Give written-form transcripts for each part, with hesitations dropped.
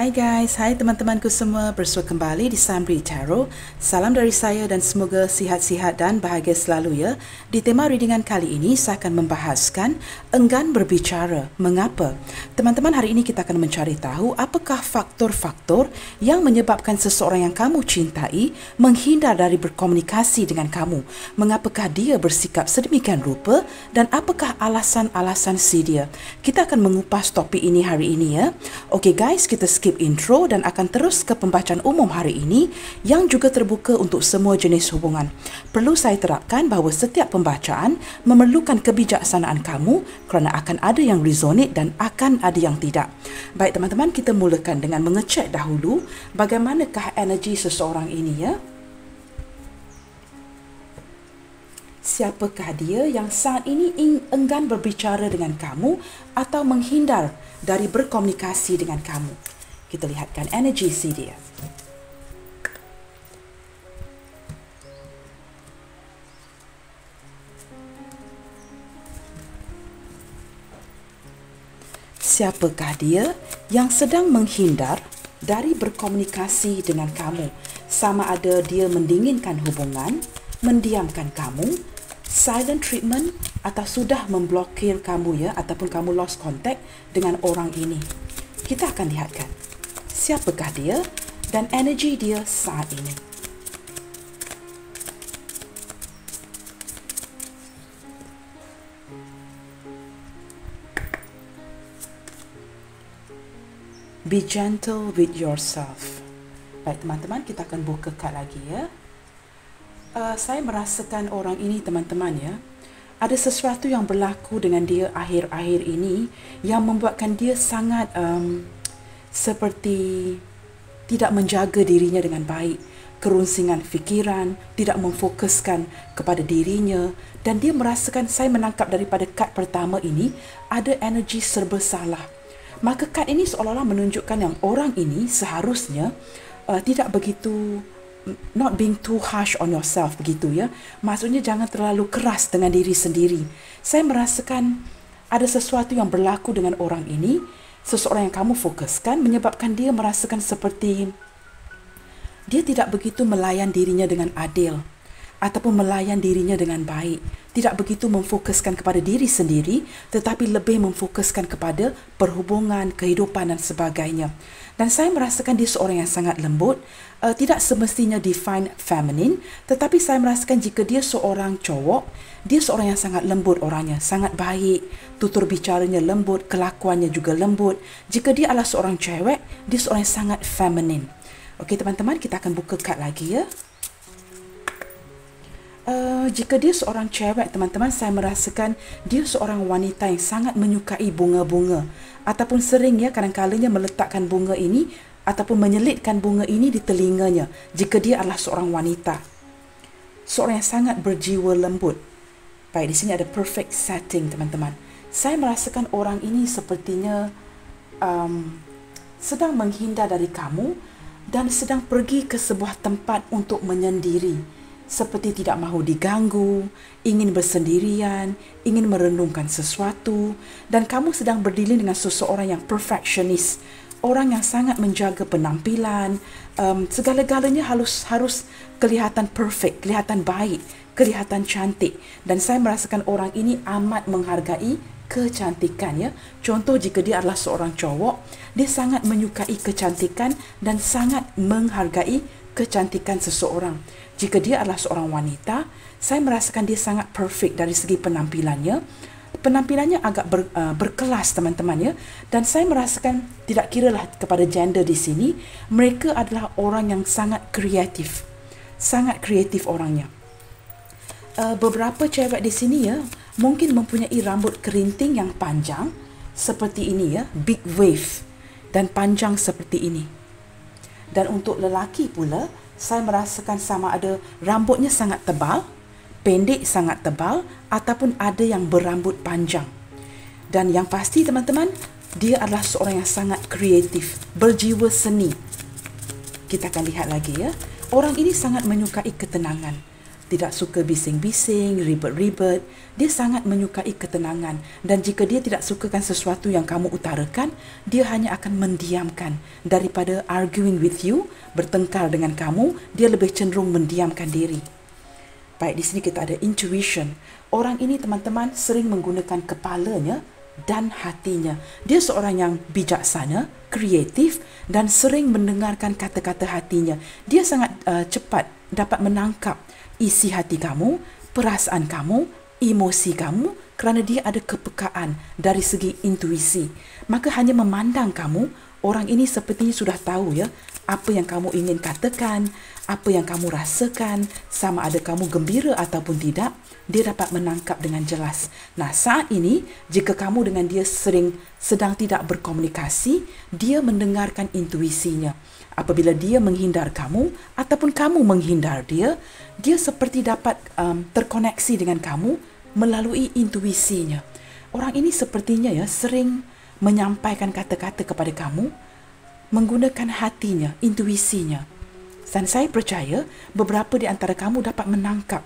Hai guys, hai teman-temanku semua, bersua kembali di Samri Tarot. Salam dari saya dan semoga sihat-sihat dan bahagia selalu ya. Di tema readingan kali ini saya akan membahaskan enggan berbicara. Mengapa? Teman-teman, hari ini kita akan mencari tahu apakah faktor-faktor yang menyebabkan seseorang yang kamu cintai menghindar dari berkomunikasi dengan kamu. Mengapakah dia bersikap sedemikian rupa dan apakah alasan-alasan si dia? Kita akan mengupas topik ini hari ini ya. Okey guys, kita skip intro dan akan terus ke pembacaan umum hari ini yang juga terbuka untuk semua jenis hubungan. Perlu saya terapkan bahawa setiap pembacaan memerlukan kebijaksanaan kamu kerana akan ada yang resonate dan akan ada yang tidak. Baik teman-teman, kita mulakan dengan mengecek dahulu bagaimanakah energi seseorang ini ya. Siapakah dia yang saat ini enggan berbicara dengan kamu atau menghindar dari berkomunikasi dengan kamu? Kita lihatkan energi si dia. Siapakah dia yang sedang menghindar dari berkomunikasi dengan kamu? Sama ada dia mendinginkan hubungan, mendiamkan kamu, silent treatment atau sudah memblokir kamu ya, ataupun kamu lost contact dengan orang ini. Kita akan lihatkan siapakah dia dan energi dia saat ini. Be gentle with yourself. Baik teman-teman, kita akan buka kad lagi ya. Saya merasakan orang ini teman-teman ya, ada sesuatu yang berlaku dengan dia akhir-akhir ini yang membuatkan dia sangat seperti tidak menjaga dirinya dengan baik, kerunsingan fikiran, tidak memfokuskan kepada dirinya, dan dia merasakan, saya menangkap daripada kad pertama ini, ada energi serba salah. Maka kad ini seolah-olah menunjukkan yang orang ini seharusnya tidak begitu, not being too harsh on yourself begitu ya. Maksudnya jangan terlalu keras dengan diri sendiri. Saya merasakan ada sesuatu yang berlaku dengan orang ini, seseorang yang kamu fokuskan, menyebabkan dia merasakan seperti dia tidak begitu melayan dirinya dengan adil ataupun melayan dirinya dengan baik, tidak begitu memfokuskan kepada diri sendiri tetapi lebih memfokuskan kepada perhubungan, kehidupan dan sebagainya. Dan saya merasakan dia seorang yang sangat lembut, tidak semestinya define feminine, tetapi saya merasakan jika dia seorang cowok, dia seorang yang sangat lembut orangnya, sangat baik, tutur bicaranya lembut, kelakuannya juga lembut. Jika dia adalah seorang cewek, dia seorang yang sangat feminine. Okey teman-teman, kita akan buka kad lagi ya. Jika dia seorang cewek teman-teman, saya merasakan dia seorang wanita yang sangat menyukai bunga-bunga, ataupun sering ya kadang-kadangnya meletakkan bunga ini ataupun menyelitkan bunga ini di telinganya. Jika dia adalah seorang wanita, seorang yang sangat berjiwa lembut. Baik, di sini ada perfect setting teman-teman. Saya merasakan orang ini sepertinya sedang menghindar dari kamu dan sedang pergi ke sebuah tempat untuk menyendiri. Seperti tidak mahu diganggu, ingin bersendirian, ingin merenungkan sesuatu, dan kamu sedang berdiling dengan seseorang yang perfectionist, orang yang sangat menjaga penampilan, segala-galanya harus kelihatan perfect, kelihatan baik, kelihatan cantik. Dan saya merasakan orang ini amat menghargai kecantikan ya. Contoh, jika dia adalah seorang cowok, dia sangat menyukai kecantikan dan sangat menghargai kecantikan seseorang. Jika dia adalah seorang wanita, saya merasakan dia sangat perfect dari segi penampilannya. Penampilannya agak berkelas teman-teman ya. Dan saya merasakan, tidak kiralah kepada gender di sini, mereka adalah orang yang sangat kreatif. Sangat kreatif orangnya. Beberapa cewek di sini ya, mungkin mempunyai rambut kerinting yang panjang seperti ini ya, big wave dan panjang seperti ini. Dan untuk lelaki pula, saya merasakan sama ada rambutnya sangat tebal, pendek sangat tebal, ataupun ada yang berambut panjang. Dan yang pasti teman-teman, dia adalah seorang yang sangat kreatif, berjiwa seni. Kita akan lihat lagi ya. Orang ini sangat menyukai ketenangan. tidak suka bising-bising, ribet-ribet. Dia sangat menyukai ketenangan. Dan jika dia tidak sukakan sesuatu yang kamu utarakan, dia hanya akan mendiamkan. Daripada arguing with you, bertengkar dengan kamu, dia lebih cenderung mendiamkan diri. Baik, di sini kita ada intuition. Orang ini teman-teman sering menggunakan kepalanya dan hatinya. Dia seorang yang bijaksana, kreatif dan sering mendengarkan kata-kata hatinya. Dia sangat cepat dapat menangkap isi hati kamu, perasaan kamu, emosi kamu kerana dia ada kepekaan dari segi intuisi. Maka hanya memandang kamu, orang ini sepertinya sudah tahu ya apa yang kamu ingin katakan, apa yang kamu rasakan, sama ada kamu gembira ataupun tidak, dia dapat menangkap dengan jelas. Nah, saat ini jika kamu dengan dia sedang tidak berkomunikasi, dia mendengarkan intuisinya. Apabila dia menghindar kamu ataupun kamu menghindar dia, dia seperti dapat terkoneksi dengan kamu melalui intuisinya. Orang ini sepertinya ya sering menyampaikan kata-kata kepada kamu menggunakan hatinya, intuisinya. Dan saya percaya beberapa di antara kamu dapat menangkap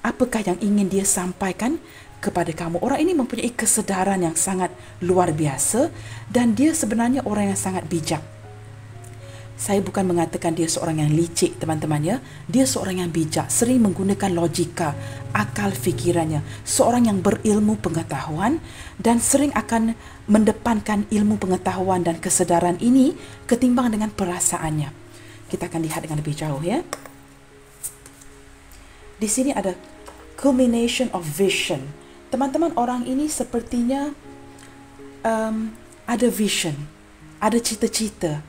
apakah yang ingin dia sampaikan kepada kamu. Orang ini mempunyai kesedaran yang sangat luar biasa dan dia sebenarnya orang yang sangat bijak. Saya bukan mengatakan dia seorang yang licik, teman-teman ya. Dia seorang yang bijak, sering menggunakan logika, akal fikirannya. Seorang yang berilmu pengetahuan dan sering akan mendepankan ilmu pengetahuan dan kesedaran ini ketimbang dengan perasaannya. Kita akan lihat dengan lebih jauh ya. Di sini ada culmination of vision. Teman-teman, orang ini sepertinya ada vision, ada cita-cita.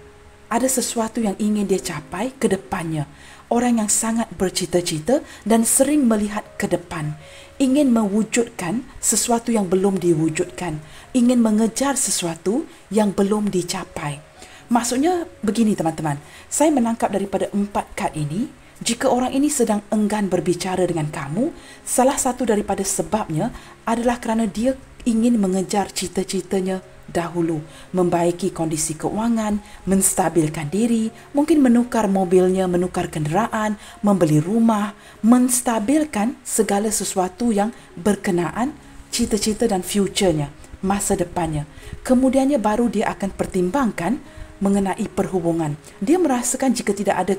Ada sesuatu yang ingin dia capai ke depannya. Orang yang sangat bercita-cita dan sering melihat ke depan. Ingin mewujudkan sesuatu yang belum diwujudkan. Ingin mengejar sesuatu yang belum dicapai. Maksudnya begini teman-teman. Saya menangkap daripada 4 kad ini, jika orang ini sedang enggan berbicara dengan kamu, salah satu daripada sebabnya adalah kerana dia ingin mengejar cita-citanya dahulu, membaiki kondisi keuangan, menstabilkan diri, mungkin menukar mobilnya, menukar kenderaan, membeli rumah, menstabilkan segala sesuatu yang berkenaan cita-cita dan future-nya, masa depannya. Kemudiannya baru dia akan pertimbangkan mengenai perhubungan. Dia merasakan jika tidak ada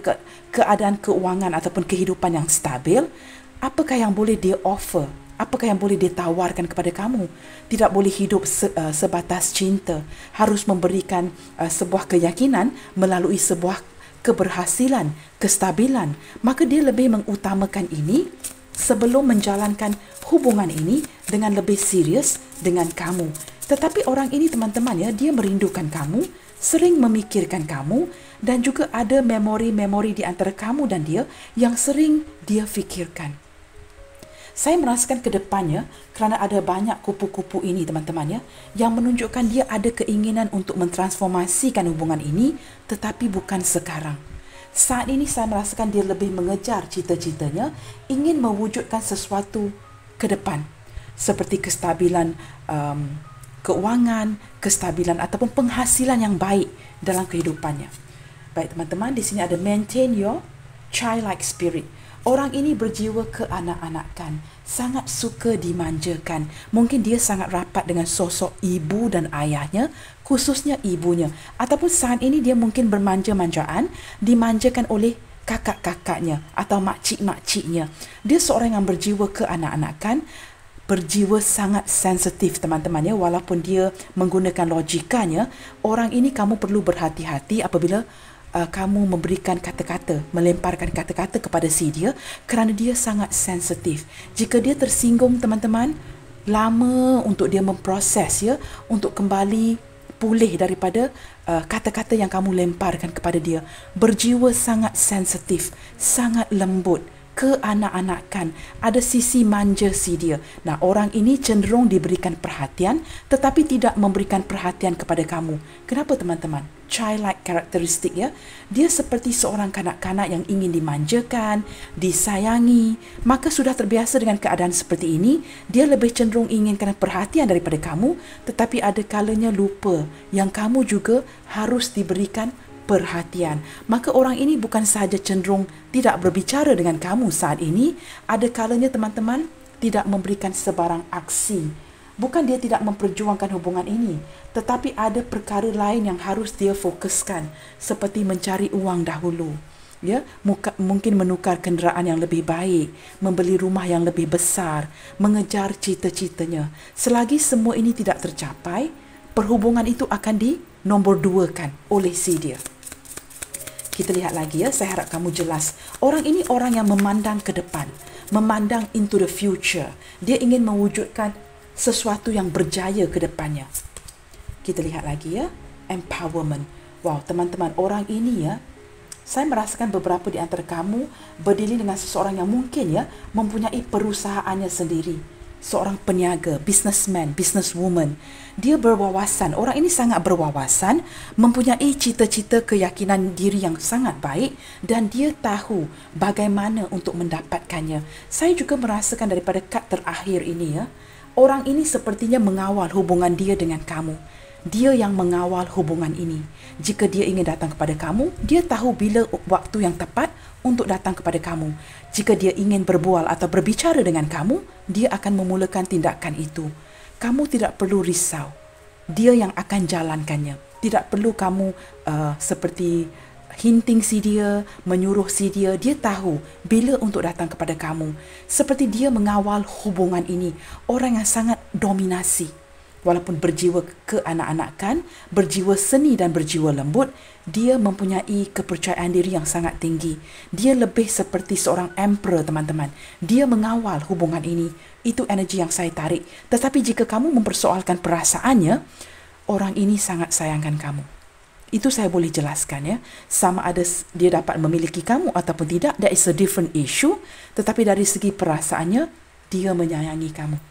keadaan keuangan ataupun kehidupan yang stabil, apakah yang boleh dia offer? Apakah yang boleh ditawarkan kepada kamu? Tidak boleh hidup sebatas cinta. Harus memberikan sebuah keyakinan melalui sebuah keberhasilan, kestabilan. Maka dia lebih mengutamakan ini sebelum menjalankan hubungan ini dengan lebih serius dengan kamu. Tetapi orang ini teman-teman ya, dia merindukan kamu, sering memikirkan kamu dan juga ada memori-memori di antara kamu dan dia yang sering dia fikirkan. Saya merasakan ke depannya kerana ada banyak kupu-kupu ini teman-teman ya, yang menunjukkan dia ada keinginan untuk mentransformasikan hubungan ini, tetapi bukan sekarang. Saat ini saya merasakan dia lebih mengejar cita-citanya, ingin mewujudkan sesuatu ke depan, seperti kestabilan keuangan, kestabilan ataupun penghasilan yang baik dalam kehidupannya. Baik teman-teman, di sini ada maintain your childlike spirit. Orang ini berjiwa keanak-anakan, sangat suka dimanjakan. Mungkin dia sangat rapat dengan sosok ibu dan ayahnya, khususnya ibunya. Ataupun saat ini dia mungkin bermanja-manjaan, dimanjakan oleh kakak-kakaknya atau makcik-makciknya. Dia seorang yang berjiwa keanak-anakan, berjiwa sangat sensitif teman-teman ya. Walaupun dia menggunakan logikanya, orang ini kamu perlu berhati-hati apabila kamu memberikan kata-kata, melemparkan kata-kata kepada si dia kerana dia sangat sensitif. Jika dia tersinggung teman-teman, lama untuk dia memproses ya, untuk kembali pulih daripada kata-kata yang kamu lemparkan kepada dia. Berjiwa sangat sensitif, sangat lembut, keanak-anakan, ada sisi manja si dia. Nah, orang ini cenderung diberikan perhatian tetapi tidak memberikan perhatian kepada kamu. Kenapa teman-teman? Childlike karakteristik ya. Dia seperti seorang kanak-kanak yang ingin dimanjakan, disayangi. Maka sudah terbiasa dengan keadaan seperti ini, dia lebih cenderung inginkan perhatian daripada kamu, tetapi ada kalanya lupa yang kamu juga harus diberikan perhatian. Maka orang ini bukan sahaja cenderung tidak berbicara dengan kamu saat ini, ada kalanya teman-teman tidak memberikan sebarang aksi. Bukan dia tidak memperjuangkan hubungan ini, tetapi ada perkara lain yang harus dia fokuskan, seperti mencari uang dahulu. Ya, mungkin menukar kenderaan yang lebih baik, membeli rumah yang lebih besar, mengejar cita-citanya. Selagi semua ini tidak tercapai, perhubungan itu akan dinombor duakan oleh si dia. Kita lihat lagi ya, saya harap kamu jelas. Orang ini orang yang memandang ke depan, memandang into the future. Dia ingin mewujudkan sesuatu yang berjaya ke depannya. Kita lihat lagi ya, empowerment. Wow, teman-teman, orang ini ya, saya merasakan beberapa di antara kamu berdiri dengan seseorang yang mungkin ya mempunyai perusahaannya sendiri. Seorang peniaga, businessman, businesswoman. Dia berwawasan. Orang ini sangat berwawasan, mempunyai cita-cita keyakinan diri yang sangat baik dan dia tahu bagaimana untuk mendapatkannya. Saya juga merasakan daripada kad terakhir ini ya, orang ini sepertinya mengawal hubungan dia dengan kamu. Dia yang mengawal hubungan ini. Jika dia ingin datang kepada kamu, dia tahu bila waktu yang tepat untuk datang kepada kamu. Jika dia ingin berbual atau berbicara dengan kamu, dia akan memulakan tindakan itu. Kamu tidak perlu risau. Dia yang akan jalankannya. Tidak perlu kamu seperti hinting si dia, menyuruh si dia. Dia tahu bila untuk datang kepada kamu. Seperti dia mengawal hubungan ini. Orang yang sangat dominasi. Walaupun berjiwa keanak-anakan, berjiwa seni dan berjiwa lembut, dia mempunyai kepercayaan diri yang sangat tinggi. Dia lebih seperti seorang emperor, teman-teman. Dia mengawal hubungan ini. Itu energi yang saya tarik. Tetapi jika kamu mempersoalkan perasaannya, orang ini sangat sayangkan kamu. Itu saya boleh jelaskan ya. Sama ada dia dapat memiliki kamu ataupun tidak, that is a different issue. Tetapi dari segi perasaannya, dia menyayangi kamu.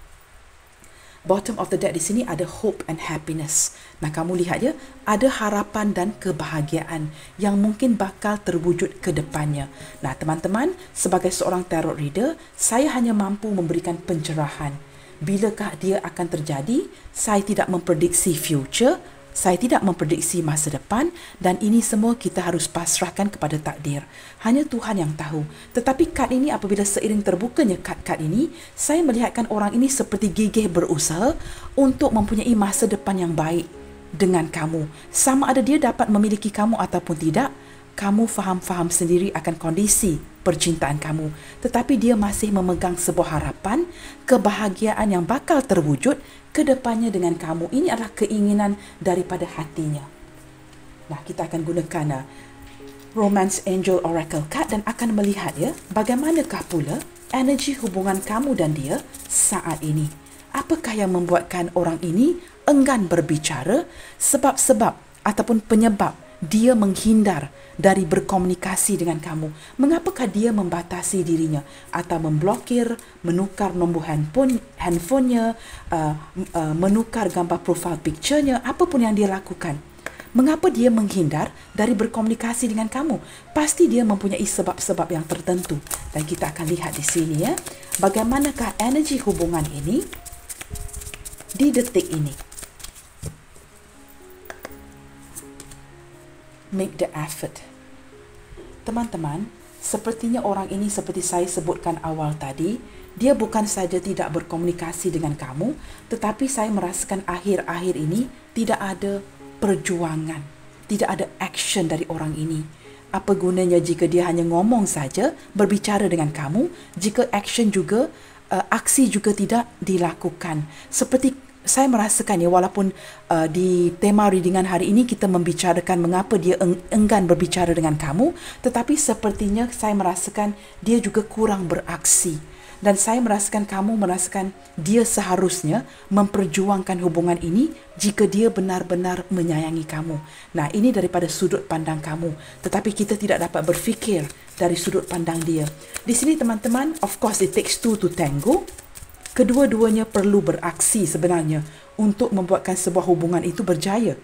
Bottom of the deck di sini ada hope and happiness. Nah, kamu lihat ya, ada harapan dan kebahagiaan yang mungkin bakal terwujud ke depannya. Nah, teman-teman, sebagai seorang tarot reader, saya hanya mampu memberikan pencerahan. Bilakah dia akan terjadi? Saya tidak memprediksi future. Saya tidak memprediksi masa depan dan ini semua kita harus pasrahkan kepada takdir. Hanya Tuhan yang tahu. Tetapi kad ini apabila seiring terbukanya kad-kad ini, saya melihatkan orang ini seperti gigih berusaha untuk mempunyai masa depan yang baik dengan kamu. Sama ada dia dapat memiliki kamu ataupun tidak, kamu faham-faham sendiri akan kondisi percintaan kamu. Tetapi dia masih memegang sebuah harapan, kebahagiaan yang bakal terwujud ke depannya dengan kamu. Ini adalah keinginan daripada hatinya. Nah, kita akan gunakan Romance Angel Oracle card dan akan melihat ya, bagaimanakah pula energi hubungan kamu dan dia saat ini. Apakah yang membuatkan orang ini enggan berbicara, sebab-sebab ataupun penyebab dia menghindar dari berkomunikasi dengan kamu. Mengapakah dia membatasi dirinya atau memblokir, menukar nombor handphonenya, menukar gambar profile picture-nya, apapun yang dia lakukan. Mengapa dia menghindar dari berkomunikasi dengan kamu? Pasti dia mempunyai sebab-sebab yang tertentu. Dan kita akan lihat di sini ya, bagaimanakah energi hubungan ini di detik ini. Make the effort. Teman-teman, sepertinya orang ini seperti saya sebutkan awal tadi, dia bukan saja tidak berkomunikasi dengan kamu, tetapi saya merasakan akhir-akhir ini tidak ada perjuangan, tidak ada action dari orang ini. Apa gunanya jika dia hanya ngomong saja, berbicara dengan kamu, jika action juga, aksi juga tidak dilakukan. Seperti saya merasakan ya, walaupun di tema readingan hari ini kita membicarakan mengapa dia enggan berbicara dengan kamu, tetapi sepertinya saya merasakan dia juga kurang beraksi. Dan saya merasakan kamu merasakan dia seharusnya memperjuangkan hubungan ini jika dia benar-benar menyayangi kamu. Nah, ini daripada sudut pandang kamu. Tetapi kita tidak dapat berfikir dari sudut pandang dia. Di sini teman-teman, of course it takes two to tango. Kedua-duanya perlu beraksi sebenarnya untuk membuatkan sebuah hubungan itu berjaya.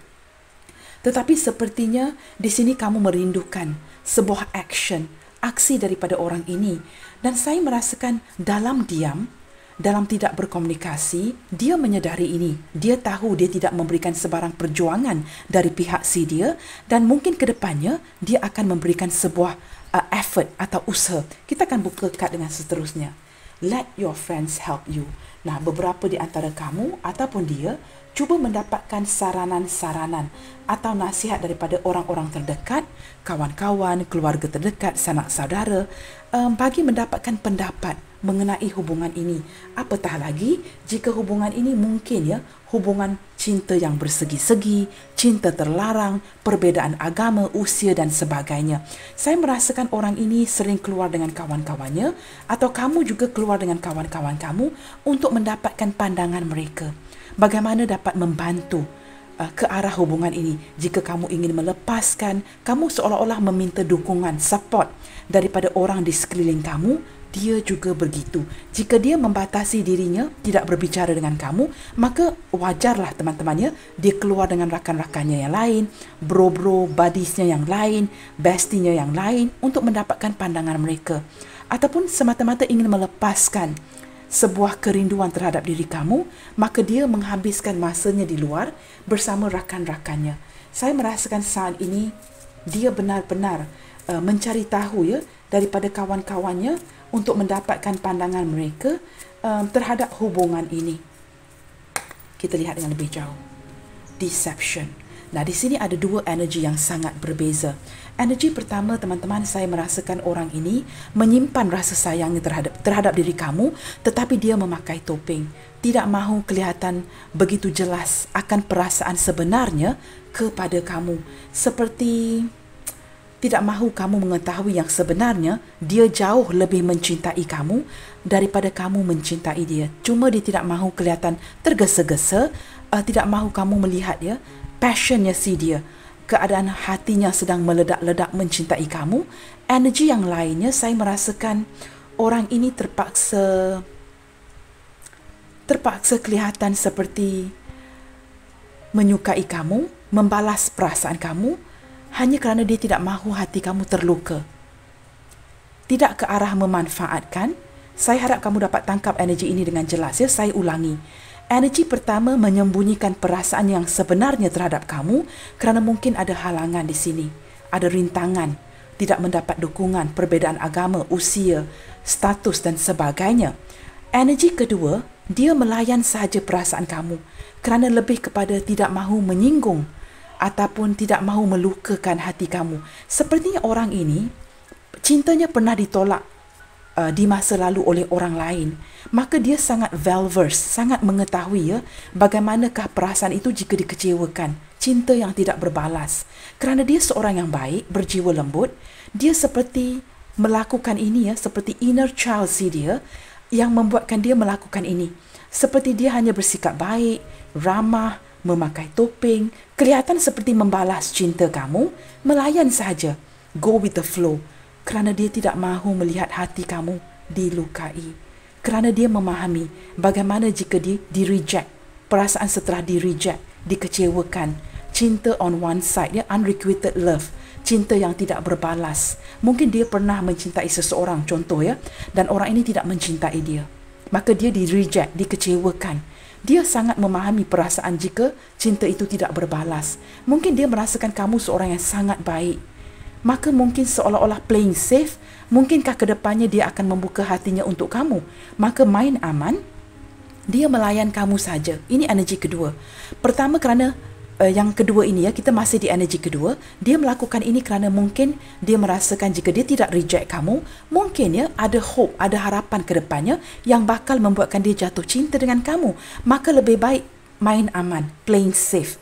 Tetapi sepertinya di sini kamu merindukan sebuah action, aksi daripada orang ini. Dan saya merasakan dalam diam, dalam tidak berkomunikasi, dia menyedari ini. Dia tahu dia tidak memberikan sebarang perjuangan dari pihak si dia dan mungkin ke depannya dia akan memberikan sebuah effort atau usaha. Kita akan buka kad dengan seterusnya. Let your friends help you. Nah, beberapa di antara kamu ataupun dia cuba mendapatkan saranan-saranan atau nasihat daripada orang-orang terdekat, kawan-kawan, keluarga terdekat, sanak saudara, bagi mendapatkan pendapat mengenai hubungan ini. Apatah lagi jika hubungan ini mungkin ya hubungan cinta yang bersegi-segi, cinta terlarang, perbezaan agama, usia dan sebagainya. Saya merasakan orang ini sering keluar dengan kawan-kawannya atau kamu juga keluar dengan kawan-kawan kamu untuk mendapatkan pandangan mereka. Bagaimana dapat membantu ke arah hubungan ini. Jika kamu ingin melepaskan, kamu seolah-olah meminta dukungan, support daripada orang di sekeliling kamu, dia juga begitu. Jika dia membatasi dirinya, tidak berbicara dengan kamu, maka wajarlah teman-temannya, dia keluar dengan rakan-rakannya yang lain, bro-bro, buddiesnya yang lain, bestinya yang lain untuk mendapatkan pandangan mereka. Ataupun semata-mata ingin melepaskan sebuah kerinduan terhadap diri kamu, maka dia menghabiskan masanya di luar bersama rakan-rakannya. Saya merasakan saat ini dia benar-benar mencari tahu ya daripada kawan-kawannya untuk mendapatkan pandangan mereka terhadap hubungan ini. Kita lihat dengan lebih jauh. Deception. Nah, di sini ada dua energi yang sangat berbeza. Energi pertama, teman-teman, saya merasakan orang ini menyimpan rasa sayangnya terhadap diri kamu, tetapi dia memakai topeng. Tidak mahu kelihatan begitu jelas akan perasaan sebenarnya kepada kamu. Seperti tidak mahu kamu mengetahui yang sebenarnya dia jauh lebih mencintai kamu daripada kamu mencintai dia. Cuma dia tidak mahu kelihatan tergesa-gesa, tidak mahu kamu melihat ya passionnya si dia, keadaan hatinya sedang meledak-ledak mencintai kamu. Energi yang lainnya, saya merasakan orang ini terpaksa kelihatan seperti menyukai kamu, membalas perasaan kamu hanya kerana dia tidak mahu hati kamu terluka. Tidak ke arah memanfaatkan. Saya harap kamu dapat tangkap energi ini dengan jelas ya. Saya ulangi. Energi pertama menyembunyikan perasaan yang sebenarnya terhadap kamu kerana mungkin ada halangan di sini. Ada rintangan, tidak mendapat dukungan, perbezaan agama, usia, status dan sebagainya. Energi kedua, dia melayan sahaja perasaan kamu kerana lebih kepada tidak mahu menyinggung ataupun tidak mahu melukakan hati kamu. Sepertinya orang ini cintanya pernah ditolak di masa lalu oleh orang lain, maka dia sangat well-versed, sangat mengetahui ya bagaimanakah perasaan itu jika dikecewakan, cinta yang tidak berbalas. Kerana dia seorang yang baik, berjiwa lembut, dia seperti melakukan ini ya, seperti inner child si dia yang membuatkan dia melakukan ini. Seperti dia hanya bersikap baik, ramah, memakai topeng, kelihatan seperti membalas cinta kamu, melayan sahaja, go with the flow. Kerana dia tidak mahu melihat hati kamu dilukai. Kerana dia memahami bagaimana jika dia di-reject. Perasaan setelah di-reject, dikecewakan. Cinta on one side, ya, unrequited love. Cinta yang tidak berbalas. Mungkin dia pernah mencintai seseorang, contoh ya, dan orang ini tidak mencintai dia. Maka dia di-reject, dikecewakan. Dia sangat memahami perasaan jika cinta itu tidak berbalas. Mungkin dia merasakan kamu seorang yang sangat baik. Maka mungkin seolah-olah playing safe, mungkinkah ke depannya dia akan membuka hatinya untuk kamu. Maka main aman, dia melayan kamu saja. Ini energi kedua. Pertama kerana yang kedua ini ya, kita masih di energi kedua. Dia melakukan ini kerana mungkin dia merasakan jika dia tidak reject kamu, mungkin ya ada hope, ada harapan ke depannya yang bakal membuatkan dia jatuh cinta dengan kamu. Maka lebih baik main aman, playing safe.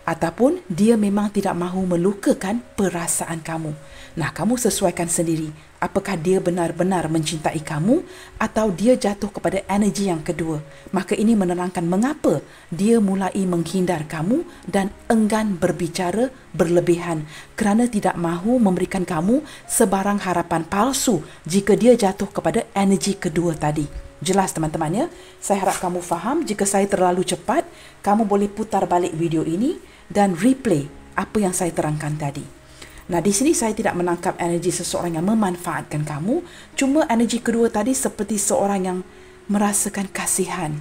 Ataupun dia memang tidak mahu melukakan perasaan kamu. Nah, kamu sesuaikan sendiri. Apakah dia benar-benar mencintai kamu atau dia jatuh kepada energi yang kedua. Maka ini menerangkan mengapa dia mulai menghindar kamu dan enggan berbicara berlebihan kerana tidak mahu memberikan kamu sebarang harapan palsu jika dia jatuh kepada energi kedua tadi. Jelas teman-teman ya? Saya harap kamu faham. Jika saya terlalu cepat, kamu boleh putar balik video ini dan replay apa yang saya terangkan tadi. Nah, di sini saya tidak menangkap energi seseorang yang memanfaatkan kamu. Cuma energi kedua tadi seperti seorang yang merasakan kasihan.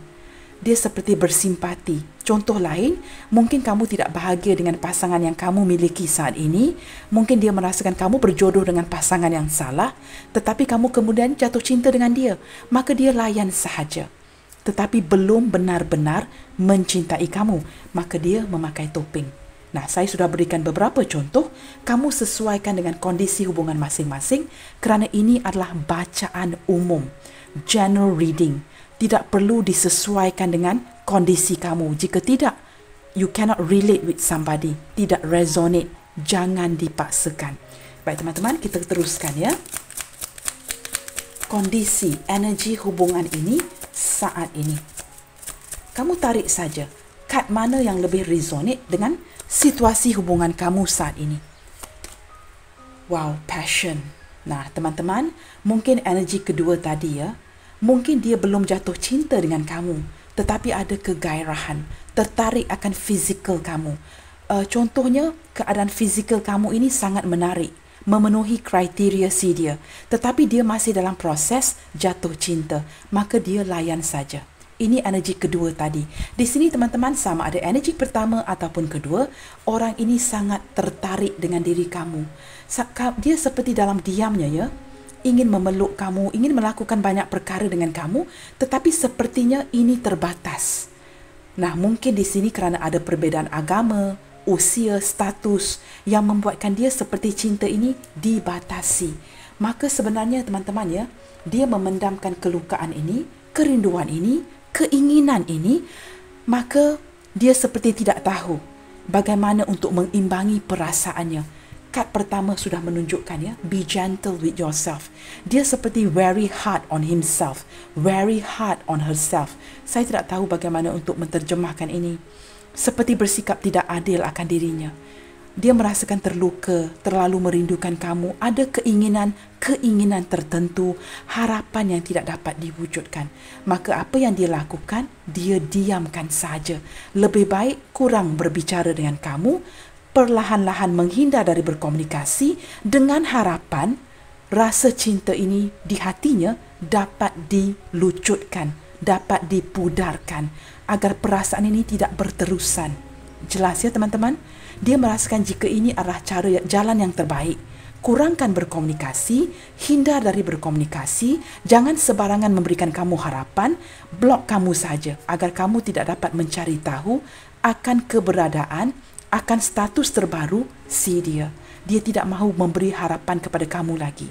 Dia seperti bersimpati. Contoh lain, mungkin kamu tidak bahagia dengan pasangan yang kamu miliki saat ini. Mungkin dia merasakan kamu berjodoh dengan pasangan yang salah, tetapi kamu kemudian jatuh cinta dengan dia. Maka dia layan sahaja, tetapi belum benar-benar mencintai kamu. Maka dia memakai topeng. Nah, saya sudah berikan beberapa contoh. Kamu sesuaikan dengan kondisi hubungan masing-masing kerana ini adalah bacaan umum, general reading. Tidak perlu disesuaikan dengan kondisi kamu. Jika tidak, you cannot relate with somebody. Tidak resonate. Jangan dipaksakan. Baik teman-teman, kita teruskan ya. Kondisi, energi hubungan ini saat ini. Kamu tarik saja. Kad mana yang lebih resonate dengan situasi hubungan kamu saat ini? Wow, passion. Nah, teman-teman, mungkin energi kedua tadi ya. Mungkin dia belum jatuh cinta dengan kamu, tetapi ada kegairahan, tertarik akan fizikal kamu. Contohnya, keadaan fizikal kamu ini sangat menarik, memenuhi kriteria si dia, tetapi dia masih dalam proses jatuh cinta, maka dia layan saja. Ini energi kedua tadi. Di sini teman-teman, sama ada energi pertama ataupun kedua, orang ini sangat tertarik dengan diri kamu. Dia seperti dalam diamnya ya, ingin memeluk kamu, ingin melakukan banyak perkara dengan kamu, tetapi sepertinya ini terbatas. Nah, mungkin di sini kerana ada perbezaan agama, usia, status yang membuatkan dia seperti cinta ini dibatasi. Maka sebenarnya teman-teman ya, dia memendamkan kelukaan ini, kerinduan ini, keinginan ini, maka dia seperti tidak tahu bagaimana untuk mengimbangi perasaannya. Kad pertama sudah menunjukkan ya, be gentle with yourself. Dia seperti very hard on himself, very hard on herself. Saya tidak tahu bagaimana untuk menterjemahkan ini. Seperti bersikap tidak adil akan dirinya. Dia merasakan terluka, terlalu merindukan kamu, ada keinginan tertentu, harapan yang tidak dapat diwujudkan. Maka apa yang dia lakukan? Dia diamkan saja. Lebih baik kurang berbicara dengan kamu, perlahan-lahan menghindar dari berkomunikasi dengan harapan rasa cinta ini di hatinya dapat dilucutkan, dapat dipudarkan agar perasaan ini tidak berterusan. Jelas ya teman-teman? Dia merasakan jika ini adalah jalan yang terbaik. Kurangkan berkomunikasi, hindar dari berkomunikasi, jangan sebarangan memberikan kamu harapan, blok kamu saja agar kamu tidak dapat mencari tahu akan keberadaan, akan status terbaru si dia. Dia tidak mahu memberi harapan kepada kamu lagi.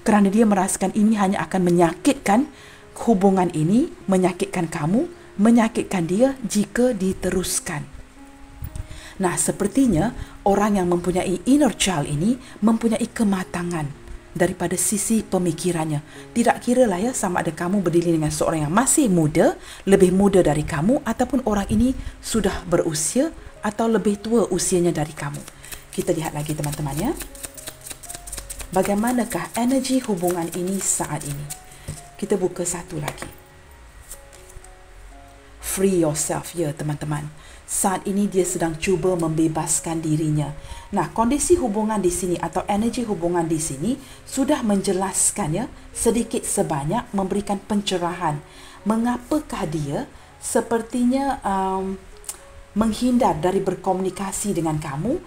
Kerana dia merasakan ini hanya akan menyakitkan hubungan ini, menyakitkan kamu, menyakitkan dia jika diteruskan. Nah, sepertinya orang yang mempunyai inner child ini mempunyai kematangan daripada sisi pemikirannya. Tidak kira lah ya sama ada kamu berdiri dengan seorang yang masih muda, lebih muda dari kamu, ataupun orang ini sudah berusia atau lebih tua usianya dari kamu. Kita lihat lagi teman-teman ya. Bagaimanakah energi hubungan ini saat ini? Kita buka satu lagi. Free yourself ya teman-teman. Saat ini dia sedang cuba membebaskan dirinya. Nah, kondisi hubungan di sini atau energi hubungan di sini sudah menjelaskan ya, sedikit sebanyak memberikan pencerahan. Mengapakah dia sepertinya menghindar dari berkomunikasi dengan kamu,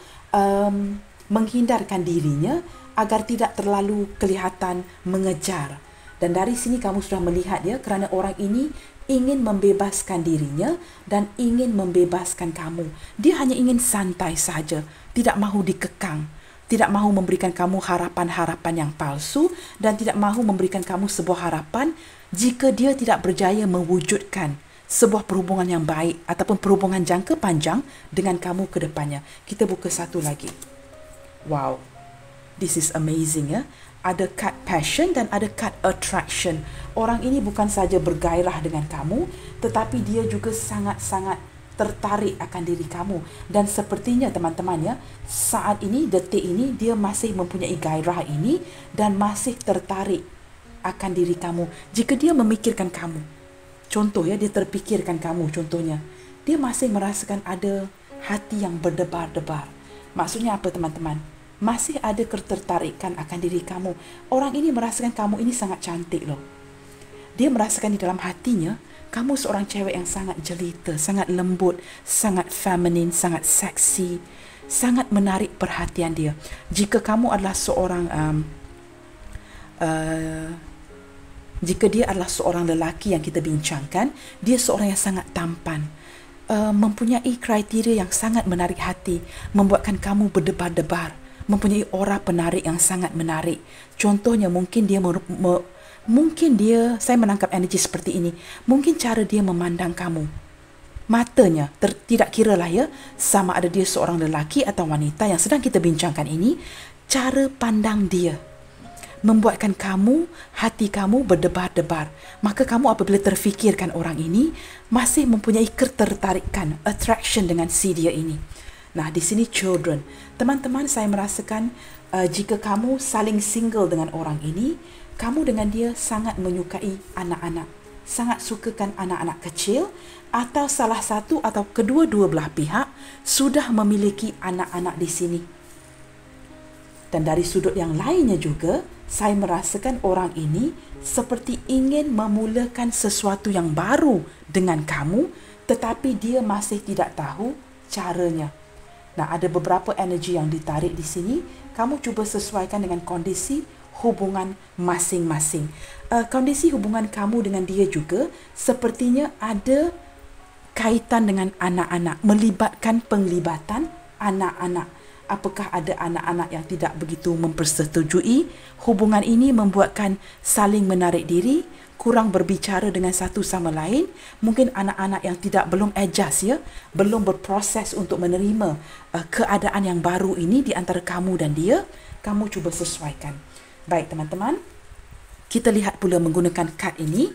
menghindarkan dirinya agar tidak terlalu kelihatan mengejar. Dan dari sini kamu sudah melihat ya, kerana orang ini ingin membebaskan dirinya dan ingin membebaskan kamu. Dia hanya ingin santai saja, tidak mahu dikekang, tidak mahu memberikan kamu harapan-harapan yang palsu dan tidak mahu memberikan kamu sebuah harapan jika dia tidak berjaya mewujudkan sebuah perhubungan yang baik ataupun perhubungan jangka panjang dengan kamu ke depannya. Kita buka satu lagi. Wow, this is amazing ya. Ada kad passion dan ada kad attraction. Orang ini bukan saja bergairah dengan kamu, tetapi dia juga sangat-sangat tertarik akan diri kamu. Dan sepertinya teman-teman ya, saat ini, detik ini, dia masih mempunyai gairah ini dan masih tertarik akan diri kamu. Jika dia memikirkan kamu, contoh ya, dia terfikirkan kamu contohnya, dia masih merasakan ada hati yang berdebar-debar. Maksudnya apa teman-teman? Masih ada ketertarikan akan diri kamu. Orang ini merasakan kamu ini sangat cantik loh. Dia merasakan di dalam hatinya, kamu seorang cewek yang sangat jelita, sangat lembut, sangat feminin, sangat seksi, sangat menarik perhatian dia. Jika kamu adalah seorang jika dia adalah seorang lelaki yang kita bincangkan, dia seorang yang sangat tampan, mempunyai kriteria yang sangat menarik hati, membuatkan kamu berdebar-debar, mempunyai aura penarik yang sangat menarik. Contohnya mungkin dia saya menangkap energi seperti ini. Mungkin cara dia memandang kamu, matanya, tidak kiralah ya, sama ada dia seorang lelaki atau wanita yang sedang kita bincangkan ini, cara pandang dia membuatkan hati kamu berdebar-debar. Maka kamu apabila terfikirkan orang ini, masih mempunyai ketertarikan, attraction dengan si dia ini. Nah, di sini children. Teman-teman, saya merasakan jika kamu saling single dengan orang ini, kamu dengan dia sangat menyukai anak-anak. Sangat sukakan anak-anak kecil, atau salah satu atau kedua-dua belah pihak sudah memiliki anak-anak di sini. Dan dari sudut yang lainnya juga, saya merasakan orang ini seperti ingin memulakan sesuatu yang baru dengan kamu, tetapi dia masih tidak tahu caranya. Nah, ada beberapa energi yang ditarik di sini. Kamu cuba sesuaikan dengan kondisi hubungan masing-masing. Kondisi hubungan kamu dengan dia juga sepertinya ada kaitan dengan anak-anak, melibatkan penglibatan anak-anak. Apakah ada anak-anak yang tidak begitu mempersetujui? Hubungan ini membuatkan saling menarik diri, kurang berbicara dengan satu sama lain. Mungkin anak-anak yang belum adjust ya, belum berproses untuk menerima keadaan yang baru ini di antara kamu dan dia. Kamu cuba sesuaikan. Baik teman-teman, kita lihat pula menggunakan kad ini.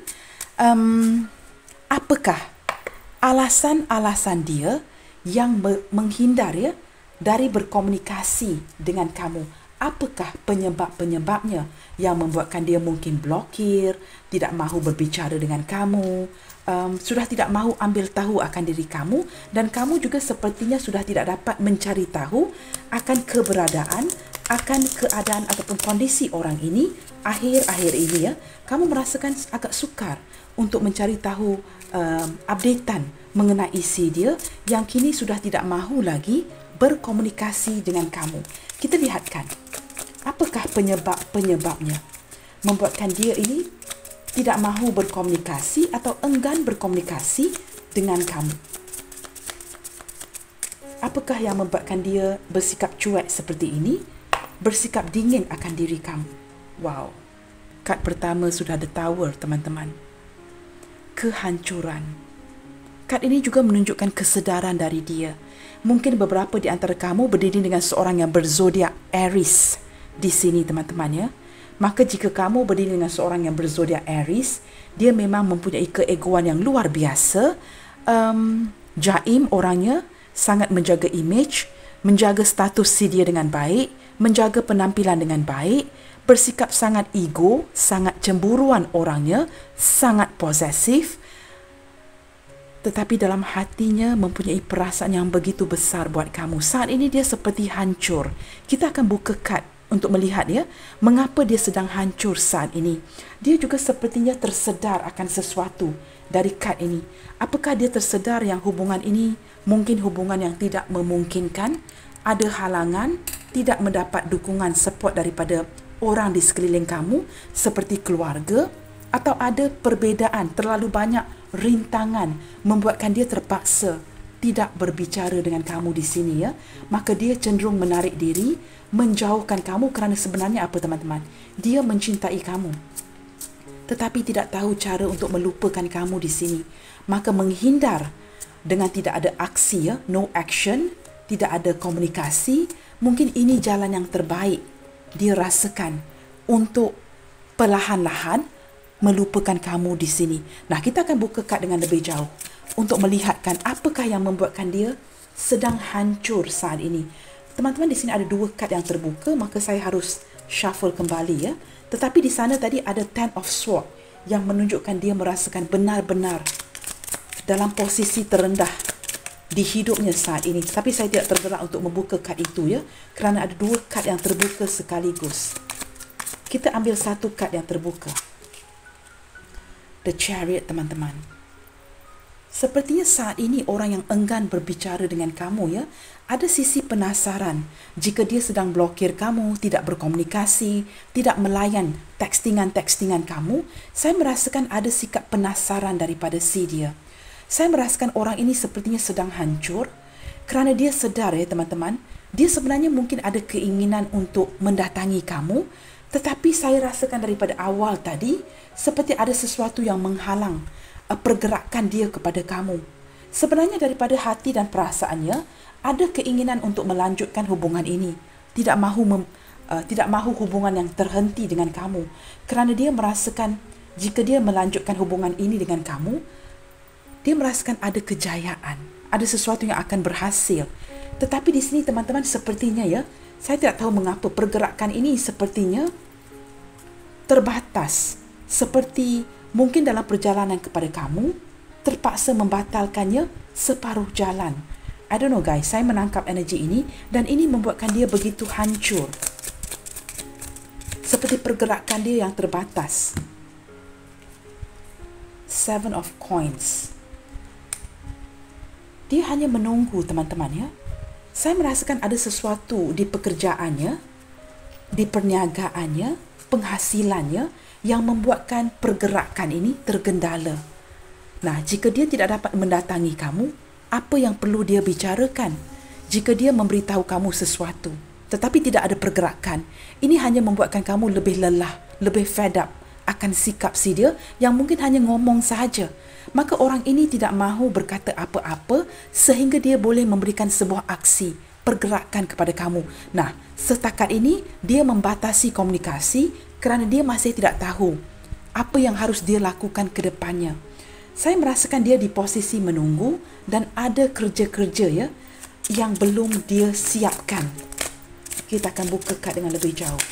Apakah alasan-alasan dia yang menghindar ya dari berkomunikasi dengan kamu? Apakah penyebab-penyebabnya yang membuatkan dia mungkin blokir, tidak mahu berbicara dengan kamu, sudah tidak mahu ambil tahu akan diri kamu, dan kamu juga sepertinya sudah tidak dapat mencari tahu akan keberadaan, akan keadaan ataupun kondisi orang ini akhir-akhir ini ya. Kamu merasakan agak sukar untuk mencari tahu updatean mengenai si dia yang kini sudah tidak mahu lagi berkomunikasi dengan kamu. Kita lihatkan, apakah penyebabnya membuatkan dia ini tidak mahu berkomunikasi atau enggan berkomunikasi dengan kamu. Apakah yang membuatkan dia bersikap cuek seperti ini, bersikap dingin akan diri kamu? Wow, kad pertama sudah ada Tower, teman-teman. Kehancuran. Kad ini juga menunjukkan kesedaran dari dia. Mungkin beberapa di antara kamu berdiri dengan seorang yang berzodiak Aries di sini, teman-teman ya. Maka jika kamu berdiri dengan seorang yang berzodiak Aries, dia memang mempunyai keegoan yang luar biasa. Jaim orangnya, sangat menjaga image, menjaga status si dia dengan baik, menjaga penampilan dengan baik, bersikap sangat ego, sangat cemburuan orangnya, sangat posesif. Tetapi dalam hatinya mempunyai perasaan yang begitu besar buat kamu. Saat ini dia seperti hancur. Kita akan buka kad untuk melihat ya, mengapa dia sedang hancur saat ini. Dia juga sepertinya tersedar akan sesuatu dari kad ini. Apakah dia tersedar yang hubungan ini mungkin hubungan yang tidak memungkinkan, ada halangan, tidak mendapat dukungan support daripada orang di sekeliling kamu seperti keluarga, atau ada perbezaan, terlalu banyak rintangan membuatkan dia terpaksa tidak berbicara dengan kamu di sini ya. Maka dia cenderung menarik diri, menjauhkan kamu kerana sebenarnya apa teman-teman? Dia mencintai kamu, tetapi tidak tahu cara untuk melupakan kamu di sini. Maka menghindar dengan tidak ada aksi ya, no action, tidak ada komunikasi. Mungkin ini jalan yang terbaik dia rasakan untuk perlahan-lahan melupakan kamu di sini. Nah, kita akan buka kad dengan lebih jauh untuk melihatkan apakah yang membuatkan dia sedang hancur saat ini. Teman-teman, di sini ada dua kad yang terbuka, maka saya harus shuffle kembali ya. Tetapi di sana tadi ada Ten of Swords yang menunjukkan dia merasakan benar-benar dalam posisi terendah di hidupnya saat ini. Tapi saya tidak tergerak untuk membuka kad itu ya, kerana ada dua kad yang terbuka sekaligus. Kita ambil satu kad yang terbuka. The Chariot, teman-teman. Sepertinya saat ini orang yang enggan berbicara dengan kamu, ya, ada sisi penasaran. Jika dia sedang blokir kamu, tidak berkomunikasi, tidak melayan textingan kamu, saya merasakan ada sikap penasaran daripada si dia. Saya merasakan orang ini sepertinya sedang hancur kerana dia sedar, ya teman-teman, dia sebenarnya mungkin ada keinginan untuk mendatangi kamu, tetapi saya rasakan daripada awal tadi seperti ada sesuatu yang menghalang pergerakan dia kepada kamu. Sebenarnya daripada hati dan perasaannya ada keinginan untuk melanjutkan hubungan ini. Tidak mahu hubungan yang terhenti dengan kamu. Kerana dia merasakan jika dia melanjutkan hubungan ini dengan kamu, dia merasakan ada kejayaan, ada sesuatu yang akan berhasil. Tetapi di sini teman-teman sepertinya, ya, saya tidak tahu mengapa pergerakan ini sepertinya terbatas. Seperti mungkin dalam perjalanan kepada kamu, terpaksa membatalkannya separuh jalan. I don't know guys, saya menangkap energi ini dan ini membuatkan dia begitu hancur. Seperti pergerakan dia yang terbatas. Seven of Coins. Dia hanya menunggu, teman-teman, ya. Saya merasakan ada sesuatu di pekerjaannya, di perniagaannya, penghasilannya yang membuatkan pergerakan ini tergendala. Nah, jika dia tidak dapat mendatangi kamu, apa yang perlu dia bicarakan? Jika dia memberitahu kamu sesuatu, tetapi tidak ada pergerakan, ini hanya membuatkan kamu lebih lelah, lebih fed up akan sikap si dia yang mungkin hanya ngomong sahaja. Maka orang ini tidak mahu berkata apa-apa sehingga dia boleh memberikan sebuah aksi, pergerakan kepada kamu. Nah, setakat ini dia membatasi komunikasi kerana dia masih tidak tahu apa yang harus dia lakukan ke depannya. Saya merasakan dia di posisi menunggu dan ada kerja-kerja, ya, yang belum dia siapkan. Kita akan buka kad dengan lebih jauh.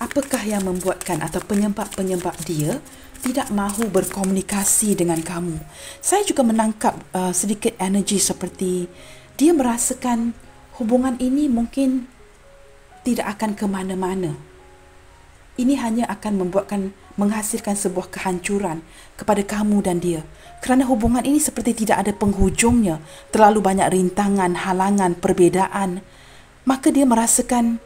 Apakah yang membuatkan atau penyebab dia tidak mahu berkomunikasi dengan kamu? Saya juga menangkap sedikit energi seperti dia merasakan hubungan ini mungkin tidak akan ke mana-mana. Ini hanya akan menghasilkan sebuah kehancuran kepada kamu dan dia. Kerana hubungan ini seperti tidak ada penghujungnya, terlalu banyak rintangan, halangan, perbezaan. Maka dia merasakan,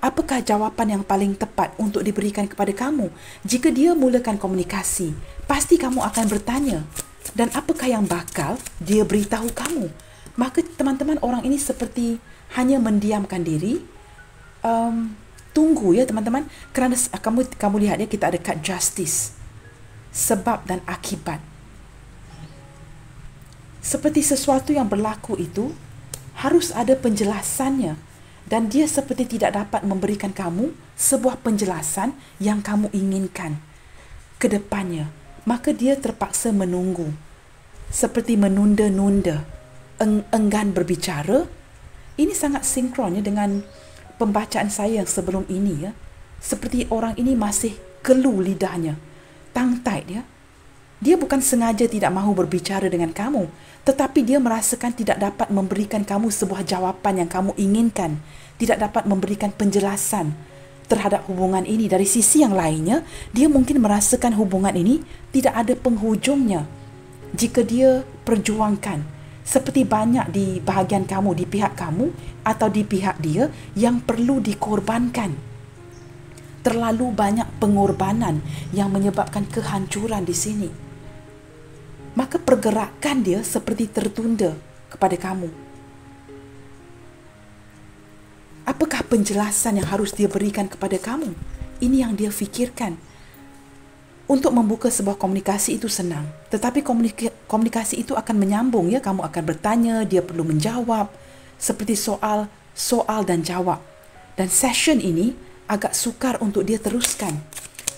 apakah jawapan yang paling tepat untuk diberikan kepada kamu? Jika dia mulakan komunikasi, pasti kamu akan bertanya. Dan apakah yang bakal dia beritahu kamu? Maka teman-teman, orang ini seperti hanya mendiamkan diri. Tunggu, ya teman-teman. Kerana kamu lihat, ya, kita ada kad Justice. Sebab dan akibat. Seperti sesuatu yang berlaku itu harus ada penjelasannya. Dan dia seperti tidak dapat memberikan kamu sebuah penjelasan yang kamu inginkan ke depannya. Maka dia terpaksa menunggu. Seperti menunda-nunda. Enggan berbicara. Ini sangat sinkron, ya, dengan pembacaan saya yang sebelum ini, ya. Seperti orang ini masih kelu lidahnya. Tongue-tied, ya. Dia bukan sengaja tidak mahu berbicara dengan kamu, tetapi dia merasakan tidak dapat memberikan kamu sebuah jawapan yang kamu inginkan, tidak dapat memberikan penjelasan terhadap hubungan ini. Dari sisi yang lainnya, dia mungkin merasakan hubungan ini tidak ada penghujungnya jika dia perjuangkan. Seperti banyak di bahagian kamu, di pihak kamu atau di pihak dia yang perlu dikorbankan. Terlalu banyak pengorbanan yang menyebabkan kehancuran di sini. Maka pergerakan dia seperti tertunda kepada kamu. Apakah penjelasan yang harus dia berikan kepada kamu? Ini yang dia fikirkan. Untuk membuka sebuah komunikasi itu senang, tetapi komunikasi itu akan menyambung, ya. Kamu akan bertanya, dia perlu menjawab, seperti soal dan jawab. Dan session ini agak sukar untuk dia teruskan.